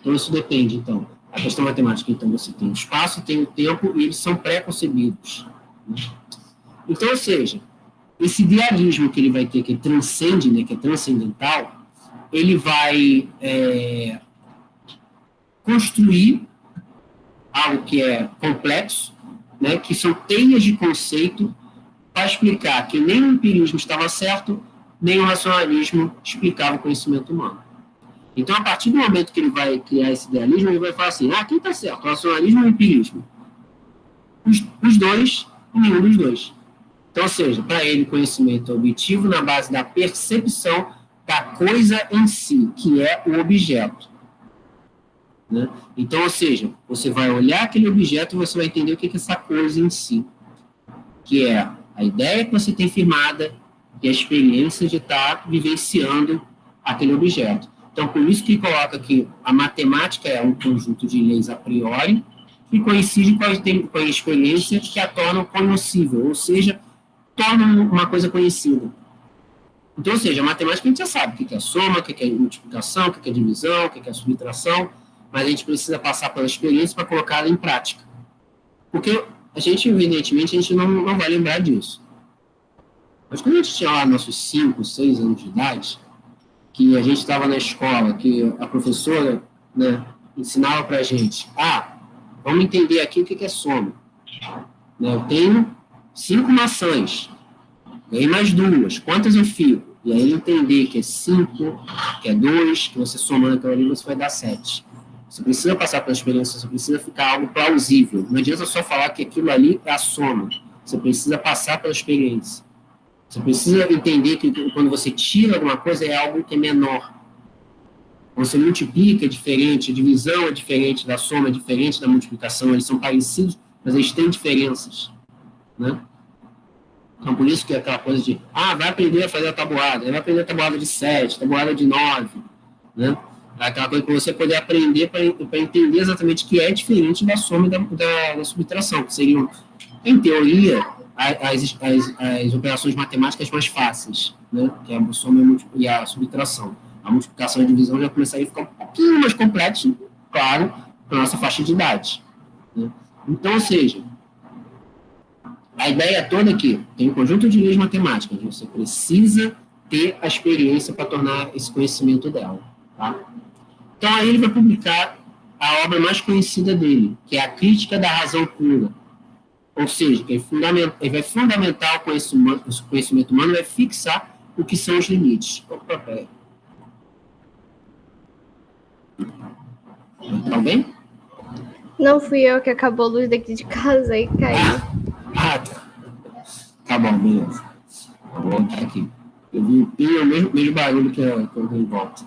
Speaker 1: isso depende, então. A questão matemática, então, você tem o espaço, tem o tempo, e eles são pré-concebidos. Né? Então, ou seja, esse idealismo que ele vai ter, que transcende, né, que é transcendental, ele vai construir algo que é complexo, né, que são teias de conceito para explicar que nem o empirismo estava certo, nem o racionalismo explicava o conhecimento humano. Então, a partir do momento que ele vai criar esse idealismo, ele vai falar assim, quem está certo, o racionalismo ou o empirismo? Os dois, e nenhum dos dois. Então, ou seja, para ele, conhecimento é objetivo na base da percepção da coisa em si, que é o objeto. Né? Então, ou seja, você vai olhar aquele objeto e você vai entender o que é essa coisa em si, que é a ideia que você tem firmada e a experiência de estar vivenciando aquele objeto. Então, por isso que coloca que a matemática é um conjunto de leis a priori que coincide com a experiência que a tornam conhecível, ou seja, tornam uma coisa conhecida. Então, ou seja, a matemática a gente já sabe o que é soma, o que é multiplicação, o que é divisão, o que é subtração, mas a gente precisa passar pela experiência para colocá-la em prática. Porque a gente, evidentemente, a gente não vai lembrar disso. Mas quando a gente tinha lá nossos 5, 6 anos de idade, que a gente estava na escola, que a professora, né, ensinava para a gente, vamos entender aqui o que é soma. Né, eu tenho 5 maçãs, ganhei mais 2, quantas eu fico? E aí ele entender que é 5, que é 2, que você somando aquilo ali, você vai dar 7. Você precisa passar pela experiência, você precisa ficar algo plausível. Não adianta só falar que aquilo ali é a soma. Você precisa passar pela experiência. Você precisa entender que quando você tira alguma coisa, é algo que é menor. Quando você multiplica, é diferente. A divisão é diferente da soma, é diferente da multiplicação. Eles são parecidos, mas eles têm diferenças. Né? Então, por isso que é aquela coisa de, vai aprender a fazer a tabuada. Vai aprender a tabuada de 7, tabuada de 9. Né? Aquela coisa que você poder aprender para entender exatamente que é diferente da soma e da subtração, que seriam, em teoria, as operações matemáticas mais fáceis, né? Que é a soma e a subtração. A multiplicação e a divisão já começaria a ficar um pouquinho mais complexo, claro, para a nossa faixa de idade. Né? Então, ou seja, a ideia toda aqui, tem um conjunto de leis matemáticas, você precisa ter a experiência para tornar esse conhecimento dela. Tá? Então, aí ele vai publicar a obra mais conhecida dele, que é a Crítica da Razão Pura. Ou seja, ele vai fundamentar o conhecimento humano, vai fixar o que são os limites. Tá bem?
Speaker 3: Não fui eu que acabou a luz daqui de casa e caiu.
Speaker 1: Tá bom, beleza. Vou voltar aqui. Eu vi o mesmo barulho que eu vi em volta.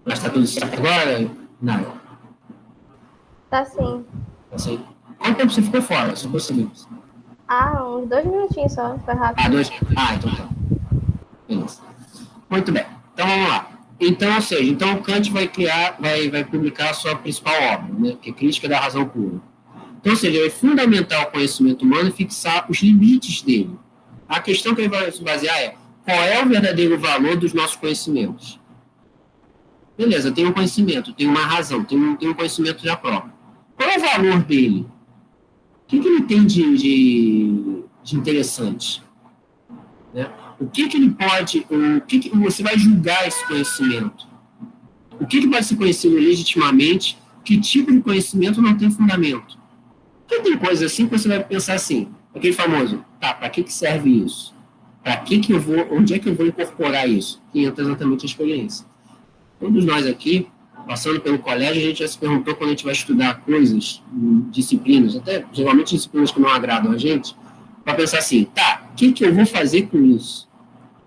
Speaker 1: Mas tá tudo certo agora? Não.
Speaker 3: Tá sim.
Speaker 1: Tá sim. Quanto tempo você ficou fora? Só consegui.
Speaker 3: Uns 2 minutinhos só, foi rápido.
Speaker 1: 2? Então tá. Beleza. Muito bem. Então vamos lá. Então, ou seja, o Kant vai publicar a sua principal obra, né, que é Crítica da Razão Pura. Então, ou seja, ele vai fundamentar o conhecimento humano e fixar os limites dele. A questão que ele vai se basear é qual é o verdadeiro valor dos nossos conhecimentos. Beleza, tem um conhecimento, tem uma razão, tem um conhecimento já próprio. Qual é o valor dele? O que ele tem de interessante? Né? O que ele pode... O que você vai julgar esse conhecimento? O que pode ser conhecido legitimamente? Que tipo de conhecimento não tem fundamento? Porque tem coisas assim que você vai pensar assim, aquele famoso, para que serve isso? Para que eu vou... Onde é que eu vou incorporar isso? Que entra exatamente a experiência. Todos nós aqui, passando pelo colégio, a gente já se perguntou quando a gente vai estudar coisas, disciplinas, até geralmente disciplinas que não agradam a gente, para pensar assim, o que eu vou fazer com isso?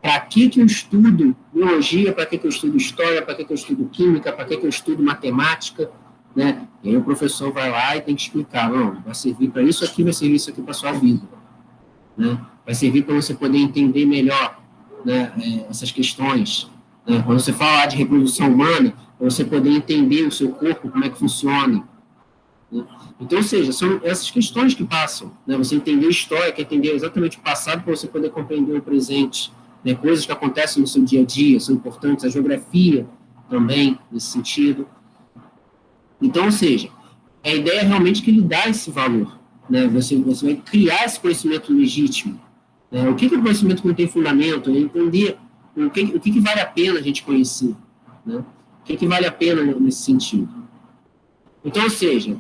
Speaker 1: Para que eu estudo biologia, para que eu estudo história, para que eu estudo química, para que eu estudo matemática, né? E aí o professor vai lá e tem que explicar, não, vai servir para isso aqui, vai servir isso aqui para a sua vida. Né? Vai servir para você poder entender melhor, né, essas questões. Né? Quando você fala de reprodução humana, para você poder entender o seu corpo, como é que funciona. Né? Então, ou seja, são essas questões que passam. Né? Você entender a história, que é entender exatamente o passado, para você poder compreender o presente. né? Coisas que acontecem no seu dia a dia são importantes, a geografia também, nesse sentido. Então, ou seja, a ideia é realmente que ele dá esse valor, né? Você vai criar esse conhecimento legítimo. Né? O que é o conhecimento que não tem fundamento? É entender o que vale a pena a gente conhecer, né? O que vale a pena nesse sentido. Então, ou seja,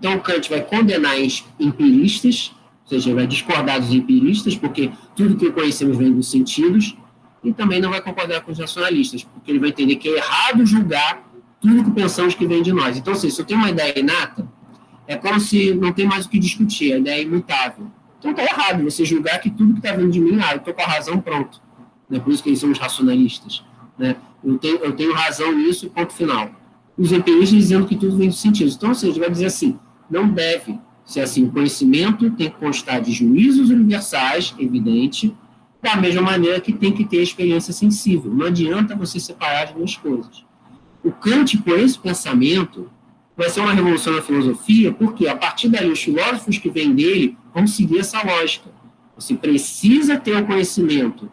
Speaker 1: o Kant vai condenar empiristas, ou seja, vai discordar dos empiristas, porque tudo que conhecemos vem dos sentidos, e também não vai concordar com os racionalistas, porque ele vai entender que é errado julgar tudo que pensamos que vem de nós. Então, ou seja, se eu tenho uma ideia inata, é como se não tem mais o que discutir, a ideia é imutável. Então, está errado você julgar que tudo que está vindo de mim, eu estou com a razão, pronto. Né? Por isso que eles são os racionalistas. Né? Eu tenho razão nisso, ponto final. Os empiristas dizendo que tudo vem dos sentidos. Então, ou seja, vai dizer assim, não deve ser assim, o conhecimento tem que constar de juízos universais, evidente, da mesma maneira que tem que ter a experiência sensível. Não adianta você separar as duas coisas. O Kant, por esse pensamento, vai ser uma revolução na filosofia, porque a partir daí os filósofos que vêm dele vão seguir essa lógica. Você precisa ter o conhecimento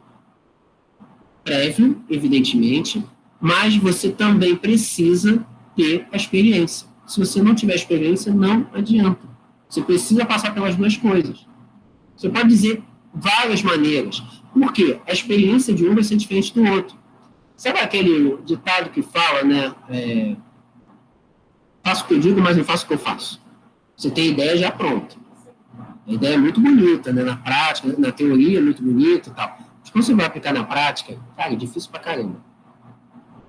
Speaker 1: prévio, evidentemente, mas você também precisa ter a experiência. Se você não tiver experiência, não adianta. Você precisa passar pelas duas coisas. Você pode dizer várias maneiras. Por quê? A experiência de um vai ser diferente do outro. Sabe aquele ditado que fala, né? Faço o que eu digo, mas não faço o que eu faço. Você tem ideia já pronta. A ideia é muito bonita, né? Na prática, na teoria é muito bonita e tal. Mas quando você vai aplicar na prática, cara, é difícil pra caramba.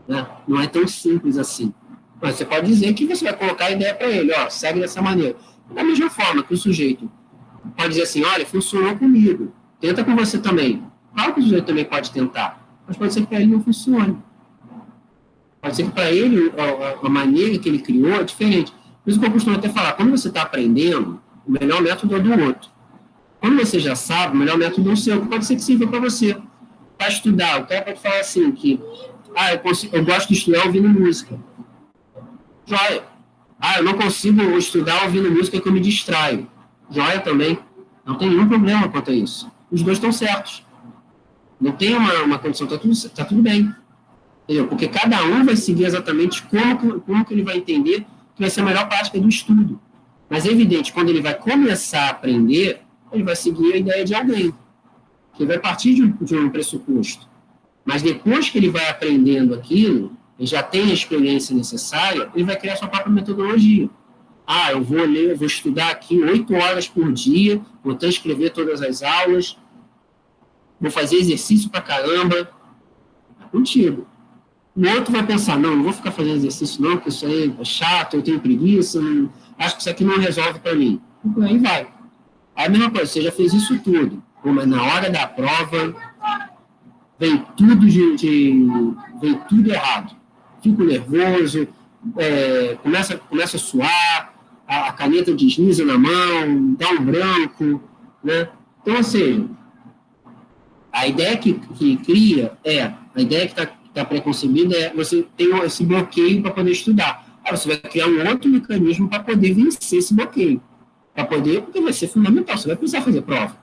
Speaker 1: Né? Não é tão simples assim. Mas você pode dizer que você vai colocar a ideia para ele, ó, segue dessa maneira. Da mesma forma que o sujeito pode dizer assim, olha, funcionou comigo, tenta com você também. Claro que o sujeito também pode tentar, mas pode ser que para ele não funcione. Pode ser que para ele a maneira que ele criou é diferente. Por isso que eu costumo até falar, quando você está aprendendo, o melhor método é do outro. Quando você já sabe, o melhor método é o seu, que pode ser que sirva para você. Para estudar, o cara pode falar assim, que eu gosto de estudar ouvindo música. Joia. Eu não consigo estudar ouvindo música que eu me distraio. Joia também. Não tem nenhum problema quanto a isso. Os dois estão certos. Não tem uma condição, tá tudo bem. Entendeu? Porque cada um vai seguir exatamente como que ele vai entender que vai ser a melhor prática do estudo. Mas é evidente, quando ele vai começar a aprender, ele vai seguir a ideia de alguém. Que vai partir de um pressuposto. Mas depois que ele vai aprendendo aquilo, ele já tem a experiência necessária, ele vai criar sua própria metodologia. Eu vou ler, eu vou estudar aqui 8 horas por dia, vou transcrever todas as aulas, vou fazer exercício pra caramba. É contigo. O outro vai pensar, não vou ficar fazendo exercício não, porque isso aí é chato, eu tenho preguiça, acho que isso aqui não resolve para mim. E aí vai. Aí a mesma coisa, você já fez isso tudo, mas na hora da prova, vem tudo vem tudo errado. Fico nervoso, começa a suar, a caneta desliza na mão, dá um branco, né? Então, ou seja, a ideia que cria a ideia que está preconcebida é você tem esse bloqueio para poder estudar. Aí você vai criar um outro mecanismo para poder vencer esse bloqueio. Porque vai ser fundamental, você vai precisar fazer prova.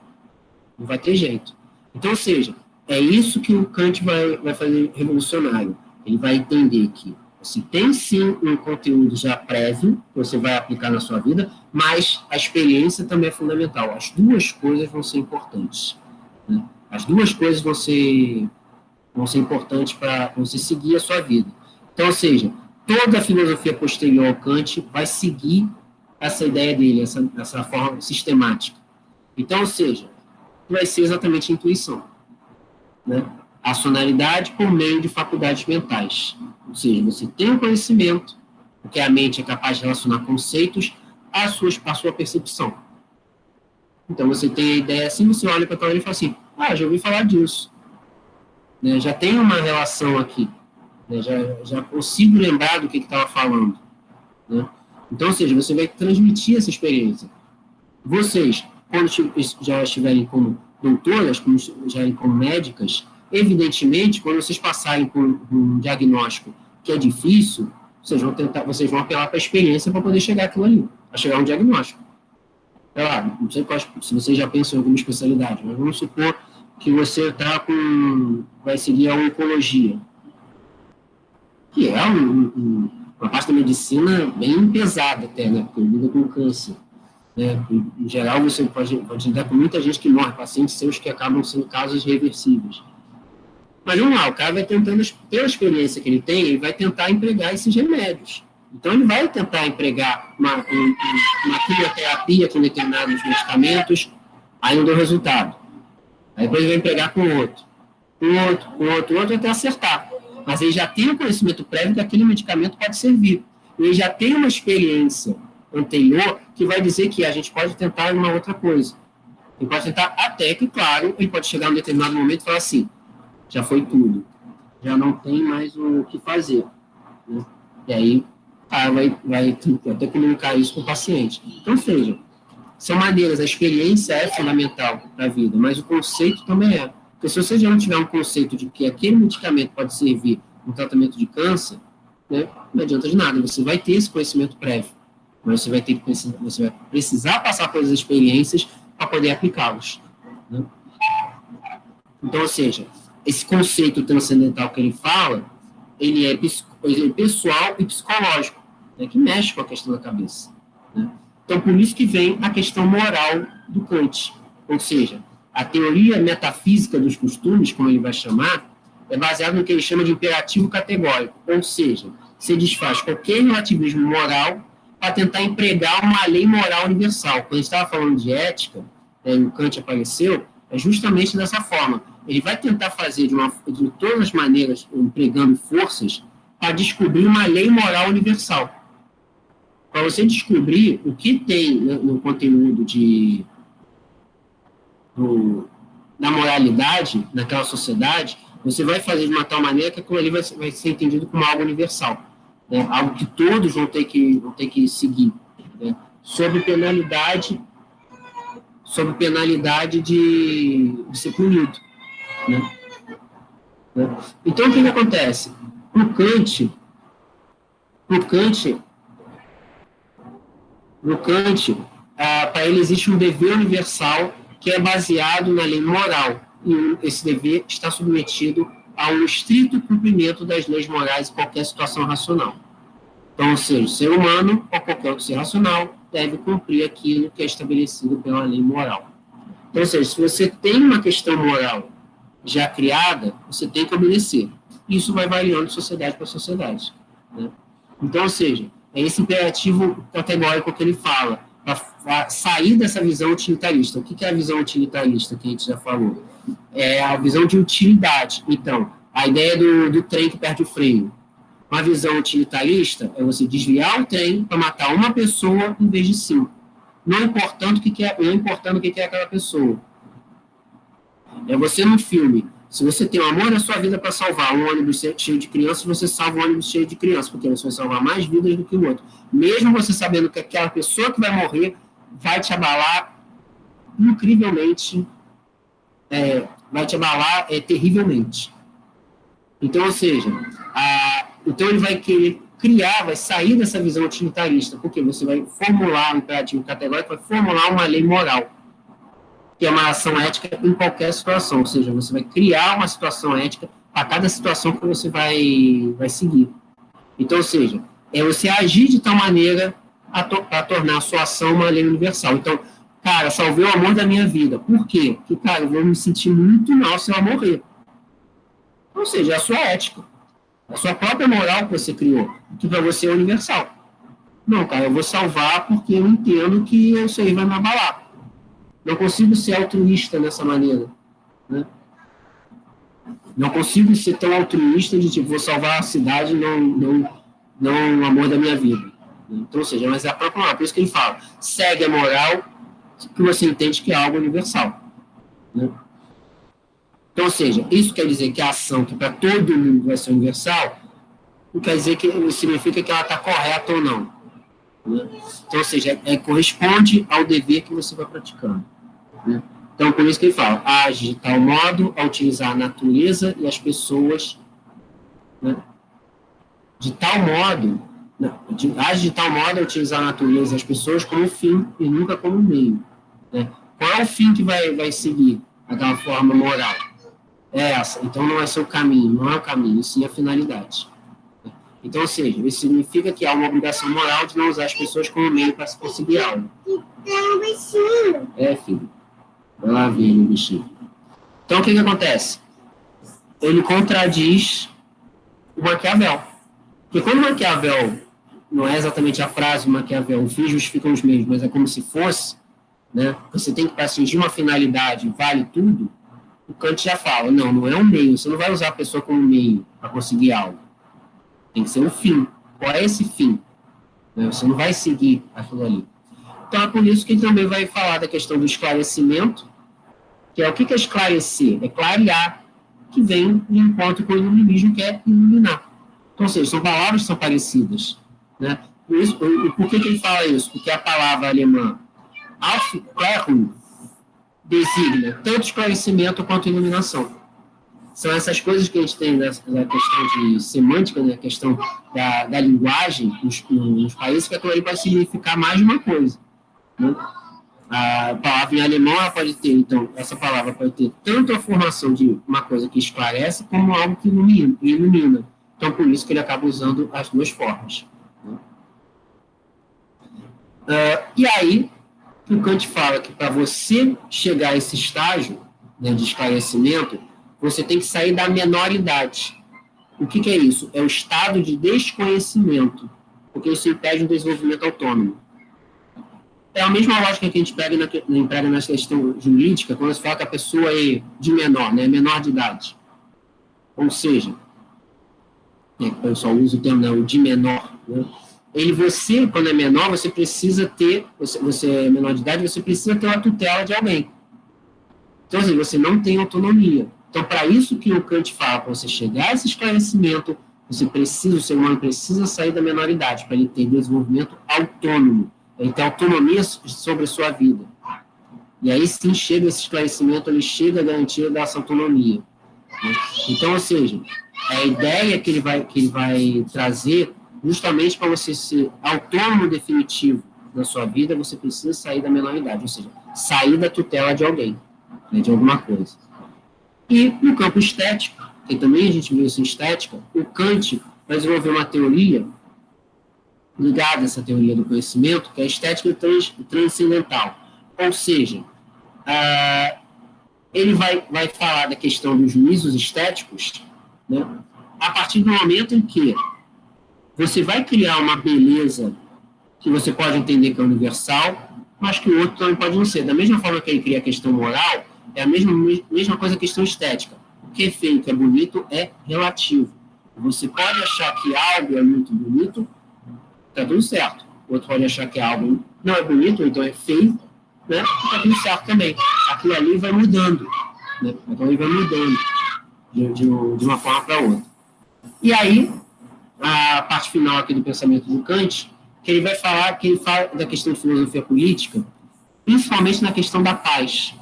Speaker 1: Não vai ter jeito. Então, ou seja, é isso que o Kant vai fazer revolucionário. Ele vai entender que você tem sim um conteúdo já prévio, que você vai aplicar na sua vida, mas a experiência também é fundamental. As duas coisas vão ser importantes. Né? As duas coisas vão ser importantes para você seguir a sua vida. Então, ou seja, toda a filosofia posterior ao Kant vai seguir essa ideia dele, essa forma sistemática. Então, ou seja, vai ser exatamente a intuição. Né? A racionalidade por meio de faculdades mentais. Ou seja, você tem o conhecimento, porque a mente é capaz de relacionar conceitos à sua percepção. Então, você tem a ideia assim, você olha para a tua e fala assim, já ouvi falar disso. Né? Já tem uma relação aqui. Né? Já consigo lembrar do que estava falando. Né? Então, ou seja, você vai transmitir essa experiência. Vocês, quando já estiverem como doutoras, como já como médicas, evidentemente, quando vocês passarem por um diagnóstico que é difícil, vocês vão apelar para a experiência para poder chegar àquilo ali, a chegar a um diagnóstico. Não sei se vocês já pensam em alguma especialidade, mas vamos supor que você vai seguir a oncologia, que é uma parte da medicina bem pesada até, né? Porque lida com câncer. Né? Em geral, você pode lidar com muita gente que morre, pacientes seus que acabam sendo casos reversíveis. Mas vamos lá, o cara vai tentando, pela experiência que ele tem, ele vai tentar empregar esses remédios. Então, ele vai tentar empregar uma quimioterapia com determinados medicamentos, aí não deu resultado. Aí depois ele vai empregar com outro, até acertar. Mas ele já tem o conhecimento prévio que aquele medicamento pode servir. Ele já tem uma experiência anterior que vai dizer que a gente pode tentar uma outra coisa. Ele pode tentar até que, claro, ele pode chegar em um determinado momento e falar assim, já foi tudo, já não tem mais o que fazer. Né? E aí vai até comunicar isso com o paciente. Então, seja, são maneiras, a experiência é fundamental para a vida, mas o conceito também é. Porque se você já não tiver um conceito de que aquele medicamento pode servir no tratamento de câncer, né, não adianta de nada, você vai ter esse conhecimento prévio, mas você vai precisar passar pelas experiências para poder aplicá-los. Né? Então, ou seja, esse conceito transcendental que ele fala, ele é pessoal e psicológico, né, que mexe com a questão da cabeça. Né? Então, por isso que vem a questão moral do Kant. Ou seja, a teoria metafísica dos costumes, como ele vai chamar, é baseada no que ele chama de imperativo categórico. Ou seja, se desfaz qualquer relativismo moral para tentar empregar uma lei moral universal. Quando a gente estava falando de ética, o Kant apareceu, é justamente dessa forma. Ele vai tentar fazer de todas as maneiras, empregando forças, para descobrir uma lei moral universal. Para você descobrir o que tem no conteúdo da moralidade naquela sociedade, você vai fazer de uma tal maneira que aquilo ali vai ser entendido como algo universal. Né? Algo que todos vão ter que seguir. Né? Sob penalidade de ser punido. Né? Então, o que acontece? No Kant, para ele existe um dever universal que é baseado na lei moral, e esse dever está submetido a um estrito cumprimento das leis morais em qualquer situação racional. Então, ou seja, o ser humano, ou qualquer outro ser racional, deve cumprir aquilo que é estabelecido pela lei moral. Então, ou seja, se você tem uma questão moral já criada, você tem que obedecer. Isso vai variando de sociedade para sociedade. Né? Então, ou seja, é esse imperativo categórico que ele fala, para sair dessa visão utilitarista. O que é a visão utilitarista que a gente já falou? É a visão de utilidade. Então, a ideia do trem que perde o freio. Uma visão utilitarista é você desviar o trem para matar uma pessoa em vez de 5. Não importando o que é aquela pessoa. É você no filme. Se você tem o amor da sua vida para salvar um ônibus cheio de crianças, você salva um ônibus cheio de crianças, porque você vai salvar mais vidas do que o outro. Mesmo você sabendo que aquela pessoa que vai morrer vai te abalar incrivelmente, vai te abalar terrivelmente. Então, ou seja, então ele vai querer criar, vai sair dessa visão utilitarista, porque você vai formular um imperativo categórico, vai formular uma lei moral, que é uma ação ética em qualquer situação, ou seja, você vai criar uma situação ética para cada situação que você vai seguir. Então, ou seja, é você agir de tal maneira para tornar a sua ação uma lei universal. Então, cara, salvei o amor da minha vida. Por quê? Porque, cara, eu vou me sentir muito mal se eu morrer. Ou seja, é a sua ética, a sua própria moral que você criou, que para você é universal. Não, cara, eu vou salvar porque eu entendo que isso aí vai me abalar. Não consigo ser altruísta dessa maneira. Né? Não consigo ser tão altruísta de, tipo, vou salvar a cidade, não o amor da minha vida. Então, ou seja, mas é a própria moral. Por isso que ele fala, segue a moral que você entende que é algo universal. Né? Então, ou seja, isso quer dizer que a ação que para todo mundo vai ser universal, não quer dizer que significa que ela está correta ou não. Né? Então, ou seja, corresponde ao dever que você vai praticando. Né? Então, por isso que ele fala, age de tal modo a utilizar a natureza e as pessoas, né? Age de tal modo a utilizar a natureza e as pessoas como fim e nunca como meio. Né? Qual é o fim que vai seguir? aquela forma moral. É essa. Então, não é seu caminho, não é o caminho, sim a finalidade. Então, ou seja, isso significa que há uma obrigação moral de não usar as pessoas como meio para se conseguir algo. É, filho. Vai lá ver o bichinho. Então, o que acontece? Ele contradiz o Maquiavel. Porque quando Maquiavel, não é exatamente a frase do Maquiavel, o fim justifica os meios, mas é como se fosse, né? Você tem que, para atingir uma finalidade, vale tudo. O Kant já fala, não é um meio, você não vai usar a pessoa como meio para conseguir algo. Tem que ser um fim. Qual é esse fim? Você não vai seguir aquilo ali. Então, é por isso que ele também vai falar da questão do esclarecimento, que é o que é esclarecer? É clarear, que vem de encontro com o iluminismo, que é iluminar. Então, ou seja, são palavras que são parecidas. Né? Por que ele fala isso? Porque a palavra alemã Aufklärung designa tanto esclarecimento quanto iluminação. São essas coisas que a gente tem da questão de semântica, né? A questão da linguagem nos países, que aquilo ali pode significar mais de uma coisa. Né? A palavra em alemão, ela pode ter, então, essa palavra pode ter tanto a formação de uma coisa que esclarece, como algo que ilumina. Então, por isso que ele acaba usando as duas formas. Né? E aí, o Kant fala que para você chegar a esse estágio, né, de esclarecimento, você tem que sair da menoridade. O que é isso? É o estado de desconhecimento, porque isso impede o desenvolvimento autônomo. É a mesma lógica que a gente emprega na questão jurídica, quando se fala que a pessoa é de menor, né, menor de idade. Ou seja, o pessoal usa o termo, né, o de menor. Né? Você, quando é menor, você precisa ter, você é menor de idade, você precisa ter uma tutela de alguém. Então, assim, você não tem autonomia. Então, para isso que o Kant fala, para você chegar a esse esclarecimento, o ser humano precisa sair da menoridade, para ele ter desenvolvimento autônomo, ele ter autonomia sobre a sua vida. E aí sim chega esse esclarecimento, ele chega a garantia dessa autonomia. Né? Então, ou seja, a ideia que ele vai trazer, justamente para você ser autônomo definitivo na sua vida, você precisa sair da menoridade, ou seja, sair da tutela de alguém, né, de alguma coisa. E no campo estético, que também a gente viu isso em estética, o Kant vai desenvolver uma teoria ligada a essa teoria do conhecimento, que é a estética transcendental. Ou seja, ele vai falar da questão dos juízos estéticos, né, a partir do momento em que você vai criar uma beleza que você pode entender que é universal, mas que o outro também pode não ser. Da mesma forma que ele cria a questão moral, é a mesma coisa a questão estética. O que é feio, o que é bonito, é relativo. Você pode achar que algo é muito bonito, está tudo certo. O outro pode achar que algo não é bonito, então é feio, né? Está tudo certo também. Aquilo ali vai mudando. Né? Aquilo ali vai mudando de uma forma para outra. E aí, a parte final aqui do pensamento do Kant, que ele fala da questão de filosofia política, principalmente na questão da paz.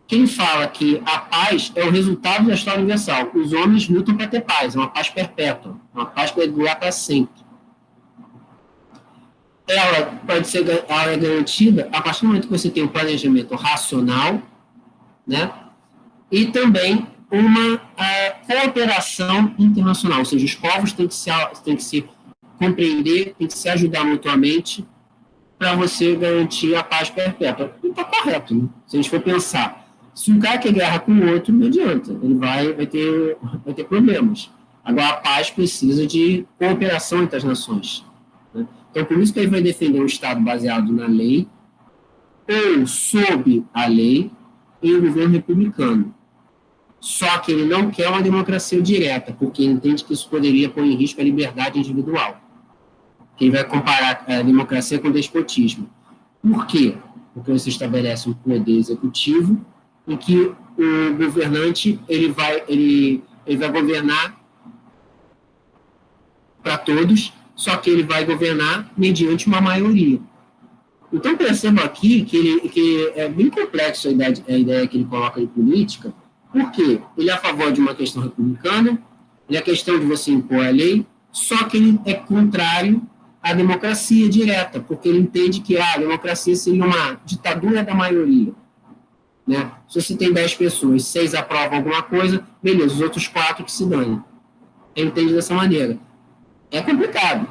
Speaker 1: Quem fala que a paz é o resultado da história universal. Os homens lutam para ter paz, é uma paz perpétua, uma paz que vai durar para sempre. Ela é garantida a partir do momento que você tem um planejamento racional, né? E também uma cooperação internacional, ou seja, os povos têm que se compreender, têm que se ajudar mutuamente para você garantir a paz perpétua. E está correto, né? Se a gente for pensar. Se um cara quer guerra com o outro, não adianta. Ele vai ter problemas. Agora, a paz precisa de cooperação entre as nações. Né? Então, por isso que ele vai defender um Estado baseado na lei, ou sob a lei, em um governo republicano. Só que ele não quer uma democracia direta, porque ele entende que isso poderia pôr em risco a liberdade individual. Ele vai comparar a democracia com o despotismo. Por quê? Porque você estabelece um poder executivo em que o governante ele vai governar para todos, só que ele vai governar mediante uma maioria. Então, perceba aqui que é bem complexo a ideia que ele coloca de política, porque ele é a favor de uma questão republicana, ele é a questão de você impor a lei, só que ele é contrário à democracia direta, porque ele entende que a democracia seria uma ditadura da maioria. né? Se você tem 10 pessoas, 6 aprovam alguma coisa, beleza, os outros 4 que se danem. Ele entende dessa maneira. É complicado,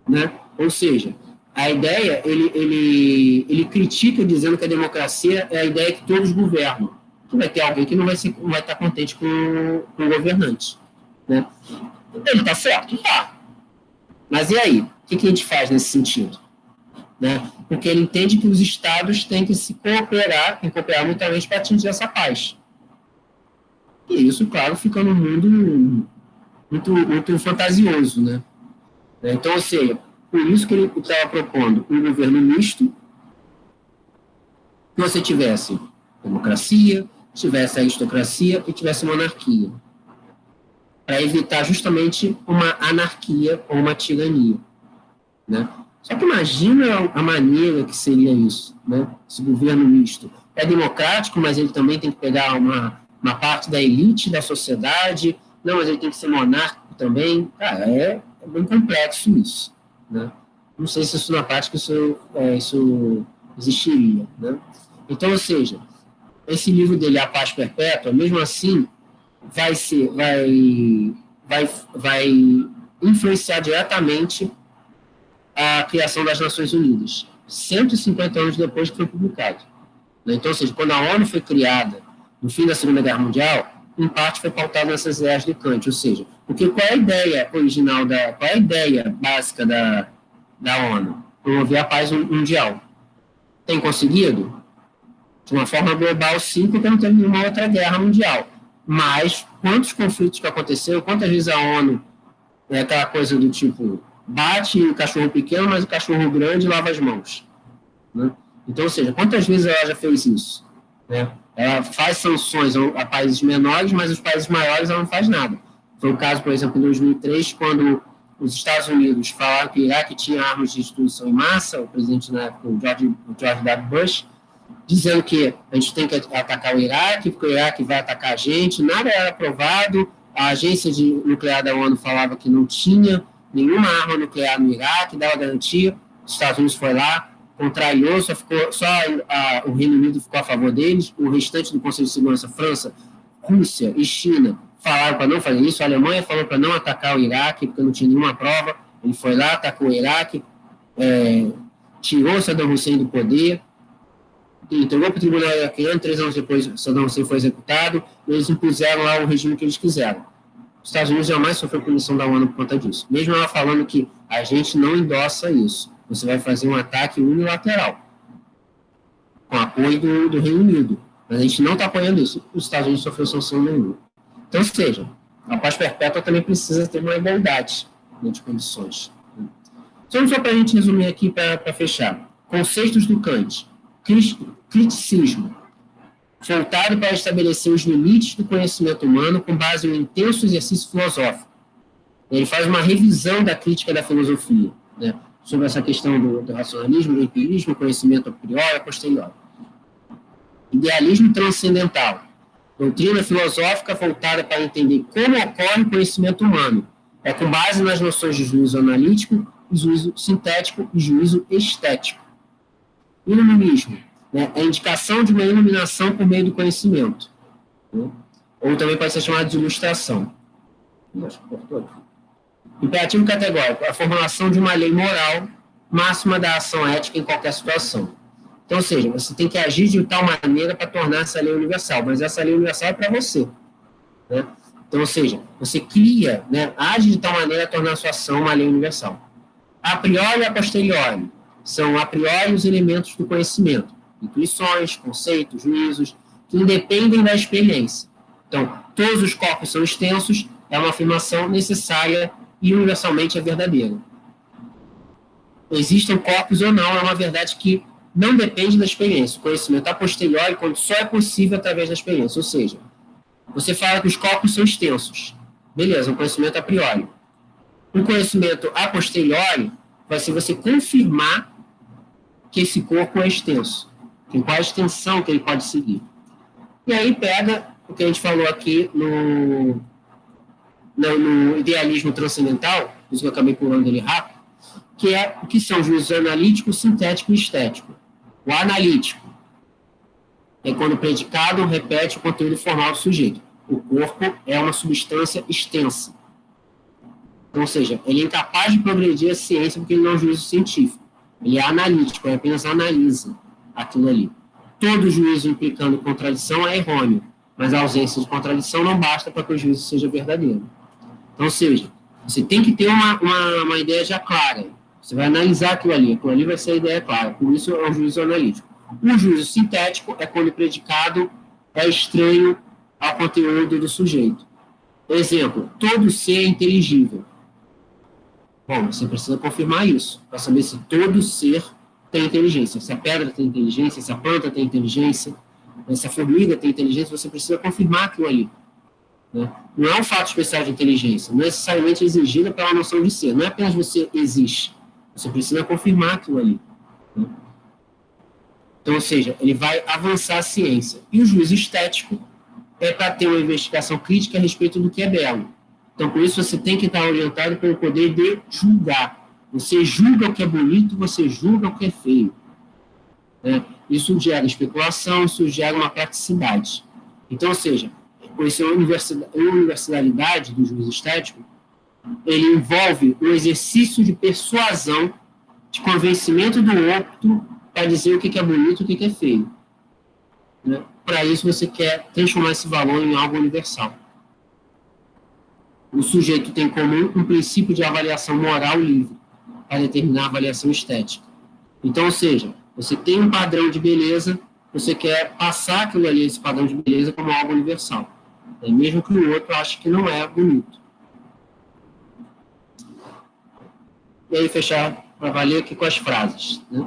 Speaker 1: né? Ou seja, a ideia, ele critica dizendo que a democracia é a ideia que todos governam. Que vai ter alguém que não vai estar contente com o governante, né? Ele está certo? Tá. Mas e aí? O que a gente faz nesse sentido? Né? Porque ele entende que os estados têm que se cooperar mutuamente para atingir essa paz. E isso, claro, fica num mundo muito fantasioso, né? Então, ou seja, por isso que ele estava propondo um governo misto, que você tivesse democracia, tivesse aristocracia e tivesse monarquia, para evitar justamente uma anarquia ou uma tirania, né? Só que imagina a maneira que seria isso, né? Esse governo misto. É democrático, mas ele também tem que pegar uma parte da elite da sociedade. Não, mas ele tem que ser monárquico também. Cara, é bem complexo isso, né? Não sei se isso na prática isso existiria, né? Então, ou seja, esse livro dele, A Paz Perpétua, mesmo assim, vai influenciar diretamente a criação das Nações Unidas, 150 anos depois que foi publicado. Então, ou seja, quando a ONU foi criada no fim da Segunda Guerra Mundial, em parte foi pautado nessas ideias de Kant, ou seja, porque qual é a ideia original, qual é a ideia básica da ONU? Promover a paz mundial. Tem conseguido? De uma forma global, sim, porque não teve nenhuma outra guerra mundial. Mas quantos conflitos que aconteceram, quantas vezes a ONU é aquela coisa do tipo, bate o cachorro pequeno, mas o cachorro grande lava as mãos, né? Então, ou seja, quantas vezes ela já fez isso, né? Ela faz sanções a países menores, mas os países maiores ela não faz nada. Foi o caso, por exemplo, em 2003, quando os Estados Unidos falaram que o Iraque tinha armas de destruição em massa, o presidente na época, o George W. Bush, dizendo que a gente tem que atacar o Iraque, porque o Iraque vai atacar a gente, nada era aprovado, a agência nuclear da ONU falava que não tinha nenhuma arma nuclear no Iraque, dava garantia, os Estados Unidos foi lá, contrariou, só o Reino Unido ficou a favor deles, o restante do Conselho de Segurança, França, Rússia e China, falaram para não fazer isso, a Alemanha falou para não atacar o Iraque, porque não tinha nenhuma prova, ele foi lá, atacou o Iraque, tirou Saddam Hussein do poder, entregou para o tribunal iraquiano, 3 anos depois Saddam Hussein foi executado, e eles impuseram lá o regime que eles quiseram. Os Estados Unidos jamais sofreu punição da ONU por conta disso. Mesmo ela falando que a gente não endossa isso. Você vai fazer um ataque unilateral, com apoio do Reino Unido. Mas a gente não está apoiando isso. Os Estados Unidos sofreu sanção nenhuma. Então, ou seja, a paz perpétua também precisa ter uma igualdade, né, de condições. Só para a gente resumir aqui, para fechar. Conceitos do Kant. Criticismo, voltado para estabelecer os limites do conhecimento humano com base em um intenso exercício filosófico. Ele faz uma revisão da crítica da filosofia, né, sobre essa questão do racionalismo, do empirismo, conhecimento a priori e a posteriori. Idealismo transcendental, doutrina filosófica voltada para entender como ocorre o conhecimento humano. É com base nas noções de juízo analítico, juízo sintético e juízo estético. Iluminismo, né, é a indicação de uma iluminação por meio do conhecimento, né? Ou também pode ser chamado de ilustração. Imperativo categórico, a formulação de uma lei moral máxima da ação ética em qualquer situação. Então, ou seja, você tem que agir de tal maneira para tornar essa lei universal, mas essa lei universal é para você, né? Então, ou seja, você cria, né, age de tal maneira a tornar a sua ação uma lei universal. A priori e a posteriori são a priori os elementos do conhecimento, intuições, conceitos, juízos, que independem da experiência. Então, todos os corpos são extensos, é uma afirmação necessária e universalmente é verdadeira. Existem corpos ou não, é uma verdade que não depende da experiência. O conhecimento a posteriori, quando só é possível através da experiência. Ou seja, você fala que os corpos são extensos. Beleza, um conhecimento a priori. Um conhecimento a posteriori vai ser você confirmar que esse corpo é extenso. Tem qual a extensão que ele pode seguir. E aí pega o que a gente falou aqui no idealismo transcendental, isso que eu acabei pulando ele rápido, que é o que são juízos analítico, sintético e estético. O analítico é quando o predicado repete o conteúdo formal do sujeito. O corpo é uma substância extensa. Ou seja, ele é incapaz de progredir a ciência porque ele não é um juízo científico. Ele é analítico, ele apenas analisa aquilo ali. Todo juízo implicando contradição é errôneo, mas a ausência de contradição não basta para que o juízo seja verdadeiro. Então, ou seja, você tem que ter uma ideia já clara. Você vai analisar aquilo ali vai ser a ideia clara. Por isso é um juízo analítico. O juízo sintético é quando o predicado é estranho ao conteúdo do sujeito. Exemplo, todo ser é inteligível. Bom, você precisa confirmar isso, para saber se todo ser tem inteligência. Se a pedra tem inteligência, se a planta tem inteligência, se a formiga tem inteligência, você precisa confirmar aquilo ali. Né? Não é um fato especial de inteligência, não é necessariamente exigida pela noção de ser. Não é apenas você existe, você precisa confirmar aquilo ali. Né? Então, ou seja, ele vai avançar a ciência. E o juízo estético é para ter uma investigação crítica a respeito do que é belo. Então, por isso, você tem que estar orientado pelo poder de julgar. Você julga o que é bonito, você julga o que é feio. Né? Isso gera especulação, isso gera uma praticidade. Então, ou seja, essa universalidade do juízo estético, ele envolve o exercício de persuasão, de convencimento do outro para dizer o que é bonito e o que é feio. Né? Para isso, você quer transformar esse valor em algo universal. O sujeito tem em comum um princípio de avaliação moral livre para determinar a avaliação estética. Então, ou seja, você tem um padrão de beleza, você quer passar aquilo ali, esse padrão de beleza, como algo universal. Mesmo que o outro ache que não é bonito. E aí, fechar para valer aqui com as frases, né,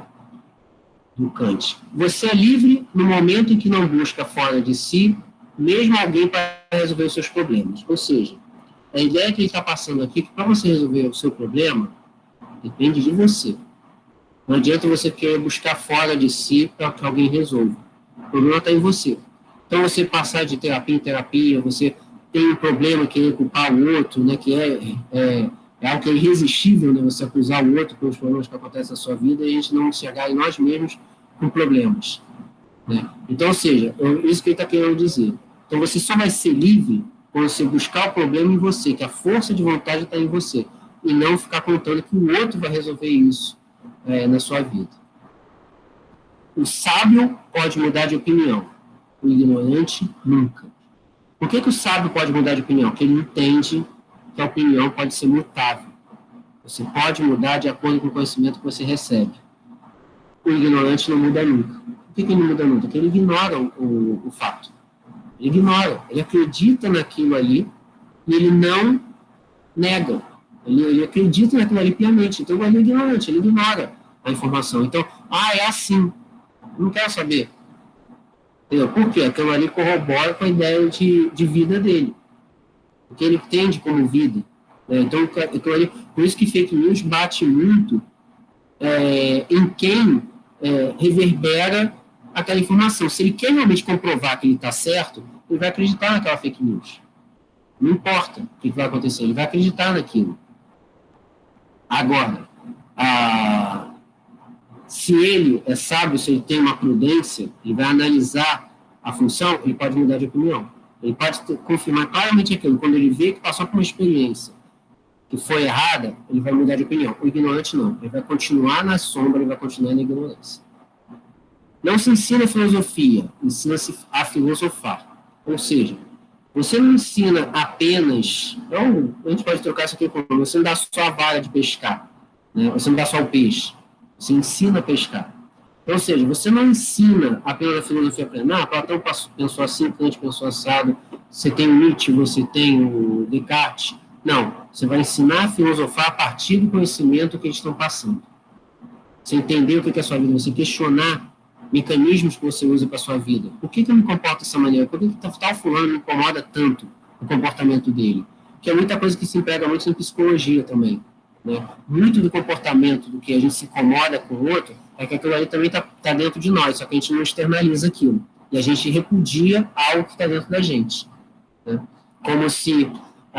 Speaker 1: do Kant. Você é livre no momento em que não busca fora de si, mesmo alguém para resolver os seus problemas. Ou seja, a ideia que ele está passando aqui é que para você resolver o seu problema, depende de você. Não adianta você querer buscar fora de si para que alguém resolva. O problema está em você. Então, você passar de terapia em terapia, você tem um problema, querer culpar o outro, né, que é algo que é irresistível, né, você acusar o outro pelos problemas que acontecem na sua vida e a gente não enxergar em nós mesmos com problemas. Né? Então, ou seja, isso que ele está querendo dizer. Então, você só vai ser livre quando você buscar o problema em você, que a força de vontade está em você, e não ficar contando que o outro vai resolver isso na sua vida. O sábio pode mudar de opinião, o ignorante nunca. Por que o sábio pode mudar de opinião? Porque ele entende que a opinião pode ser mutável. Você pode mudar de acordo com o conhecimento que você recebe. O ignorante não muda nunca. Por que ele não muda nunca? Porque ele ignora o fato. Ele ignora, ele acredita naquilo ali e ele não nega. Ele acredita naquilo ali piamente. Então, ele é ignorante, ele ignora a informação. Então, é assim. Não quero saber. Entendeu? Por quê? Aquilo ali corrobora com a ideia de vida dele. O que ele entende como vida. Então, ali, por isso que fake news bate muito em quem reverbera aquela informação. Se ele quer realmente comprovar que ele está certo, ele vai acreditar naquela fake news. Não importa o que vai acontecer, ele vai acreditar naquilo. Agora, se ele é sábio, se ele tem uma prudência, ele vai analisar a função, ele pode mudar de opinião. Ele pode confirmar claramente aquilo. Quando ele vê que passou por uma experiência que foi errada, ele vai mudar de opinião. O ignorante não. Ele vai continuar na sombra, ele vai continuar na ignorância. Não se ensina filosofia, ensina-se a filosofar. Ou seja, você não ensina apenas... Então, a gente pode trocar isso aqui com... Você não dá só a vara de pescar. Né? Você não dá só o peixe. Você ensina a pescar. Ou seja, você não ensina apenas a filosofia plena. Platão pensou assim, Kant pensou assado. Você tem o Nietzsche, você tem o Descartes. Não, você vai ensinar a filosofar a partir do conhecimento que eles estão passando. Você entender o que é a sua vida, você questionar mecanismos que você usa para a sua vida. Por que eu me comporto dessa maneira? Por que tal fulano me incomoda tanto o comportamento dele? Que é muita coisa que se emprega muito em psicologia também. Né? Muito do comportamento do que a gente se incomoda com o outro é que aquilo ali também está dentro de nós, só que a gente não externaliza aquilo. E a gente repudia algo que está dentro da gente. Né? Como se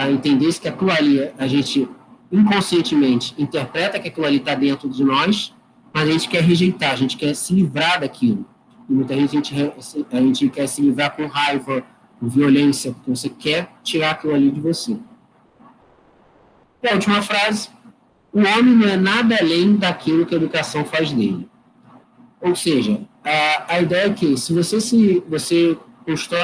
Speaker 1: entendesse que aquilo ali, a gente inconscientemente interpreta que aquilo ali está dentro de nós, mas a gente quer rejeitar, a gente quer se livrar daquilo. e muitas vezes a gente quer se livrar com raiva, com violência, porque você quer tirar aquilo ali de você. E a última frase: o homem não é nada além daquilo que a educação faz dele. Ou seja, a ideia é que se você constrói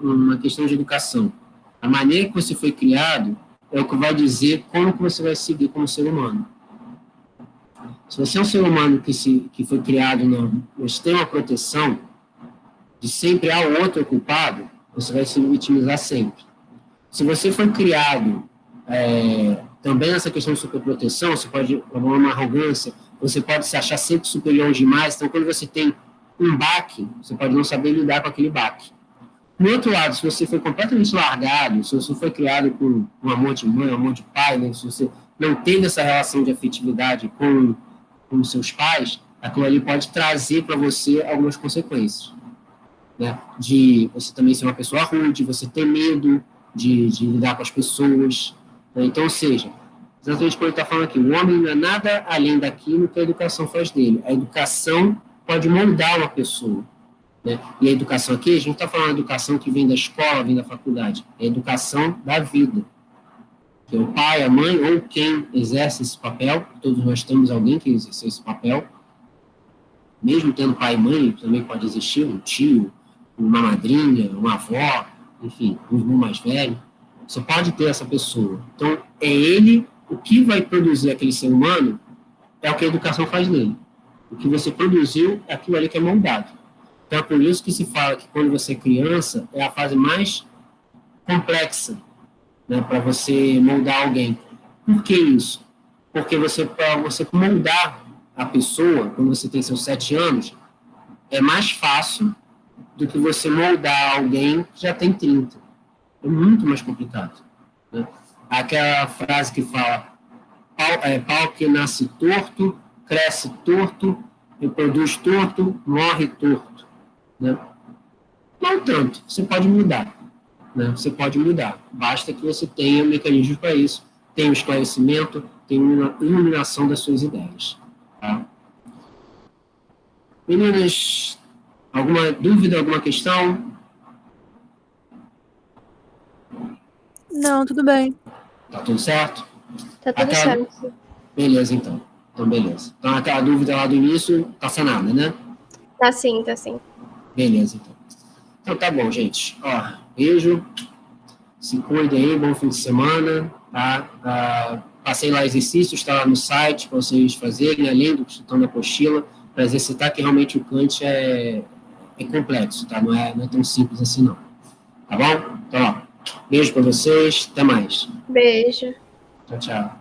Speaker 1: uma questão de educação, a maneira que você foi criado é o que vai dizer como que você vai seguir como ser humano. Se você é um ser humano que foi criado no sistema de proteção, de sempre há o outro culpado, você vai se vitimizar sempre. Se você foi criado também nessa questão de superproteção, você pode tomar uma arrogância, você pode se achar sempre superior aos demais, então quando você tem um baque, você pode não saber lidar com aquele baque. No outro lado, se você foi completamente largado, se você foi criado com um amor de mãe, um amor de pai, né, se você não teve essa relação de afetividade com os seus pais, aquilo ali pode trazer para você algumas consequências. Né? De você também ser uma pessoa rude, você ter medo de lidar com as pessoas. Né? Então, ou seja, exatamente como ele está falando aqui, o homem não é nada além daquilo que a educação faz dele. A educação pode moldar uma pessoa. Né? E a educação aqui, a gente está falando de educação que vem da escola, vem da faculdade. É a educação da vida. Que é o pai, a mãe, ou quem exerce esse papel, todos nós temos alguém que exerce esse papel, mesmo tendo pai e mãe, também pode existir um tio, uma madrinha, uma avó, enfim, um irmão mais velho, você pode ter essa pessoa. Então, é ele, o que vai produzir aquele ser humano, é o que a educação faz nele. O que você produziu é aquilo ali que é moldado. Então, é por isso que se fala que quando você é criança, é a fase mais complexa, né, para você moldar alguém. Por que isso? Porque para você moldar a pessoa, quando você tem seus 7 anos, é mais fácil do que você moldar alguém que já tem 30. É muito mais complicado. Né? Aquela frase que fala: pau que nasce torto, cresce torto, reproduz torto, morre torto. Né? Não tanto, você pode mudar. Né? Você pode mudar. Basta que você tenha mecanismos para isso, tenha esclarecimento, tenha uma iluminação das suas ideias. Tá? Meninas, alguma dúvida, alguma questão?
Speaker 4: Não, tudo bem.
Speaker 1: Tá tudo certo?
Speaker 2: Tá tudo certo.
Speaker 1: Beleza, então. Então, beleza. Então, aquela dúvida lá do início tá sanada, né?
Speaker 2: Tá sim, tá sim.
Speaker 1: Beleza, então. Então, tá bom, gente. Ó, beijo. Se cuidem aí, bom fim de semana. Tá? Passei lá exercícios, está lá no site para vocês fazerem, além do que estão na apostila, para exercitar que realmente o Kant é complexo, tá? Não é tão simples assim, não. Tá bom? Então, ó, beijo para vocês. Até mais.
Speaker 2: Beijo.
Speaker 1: Tchau, tchau.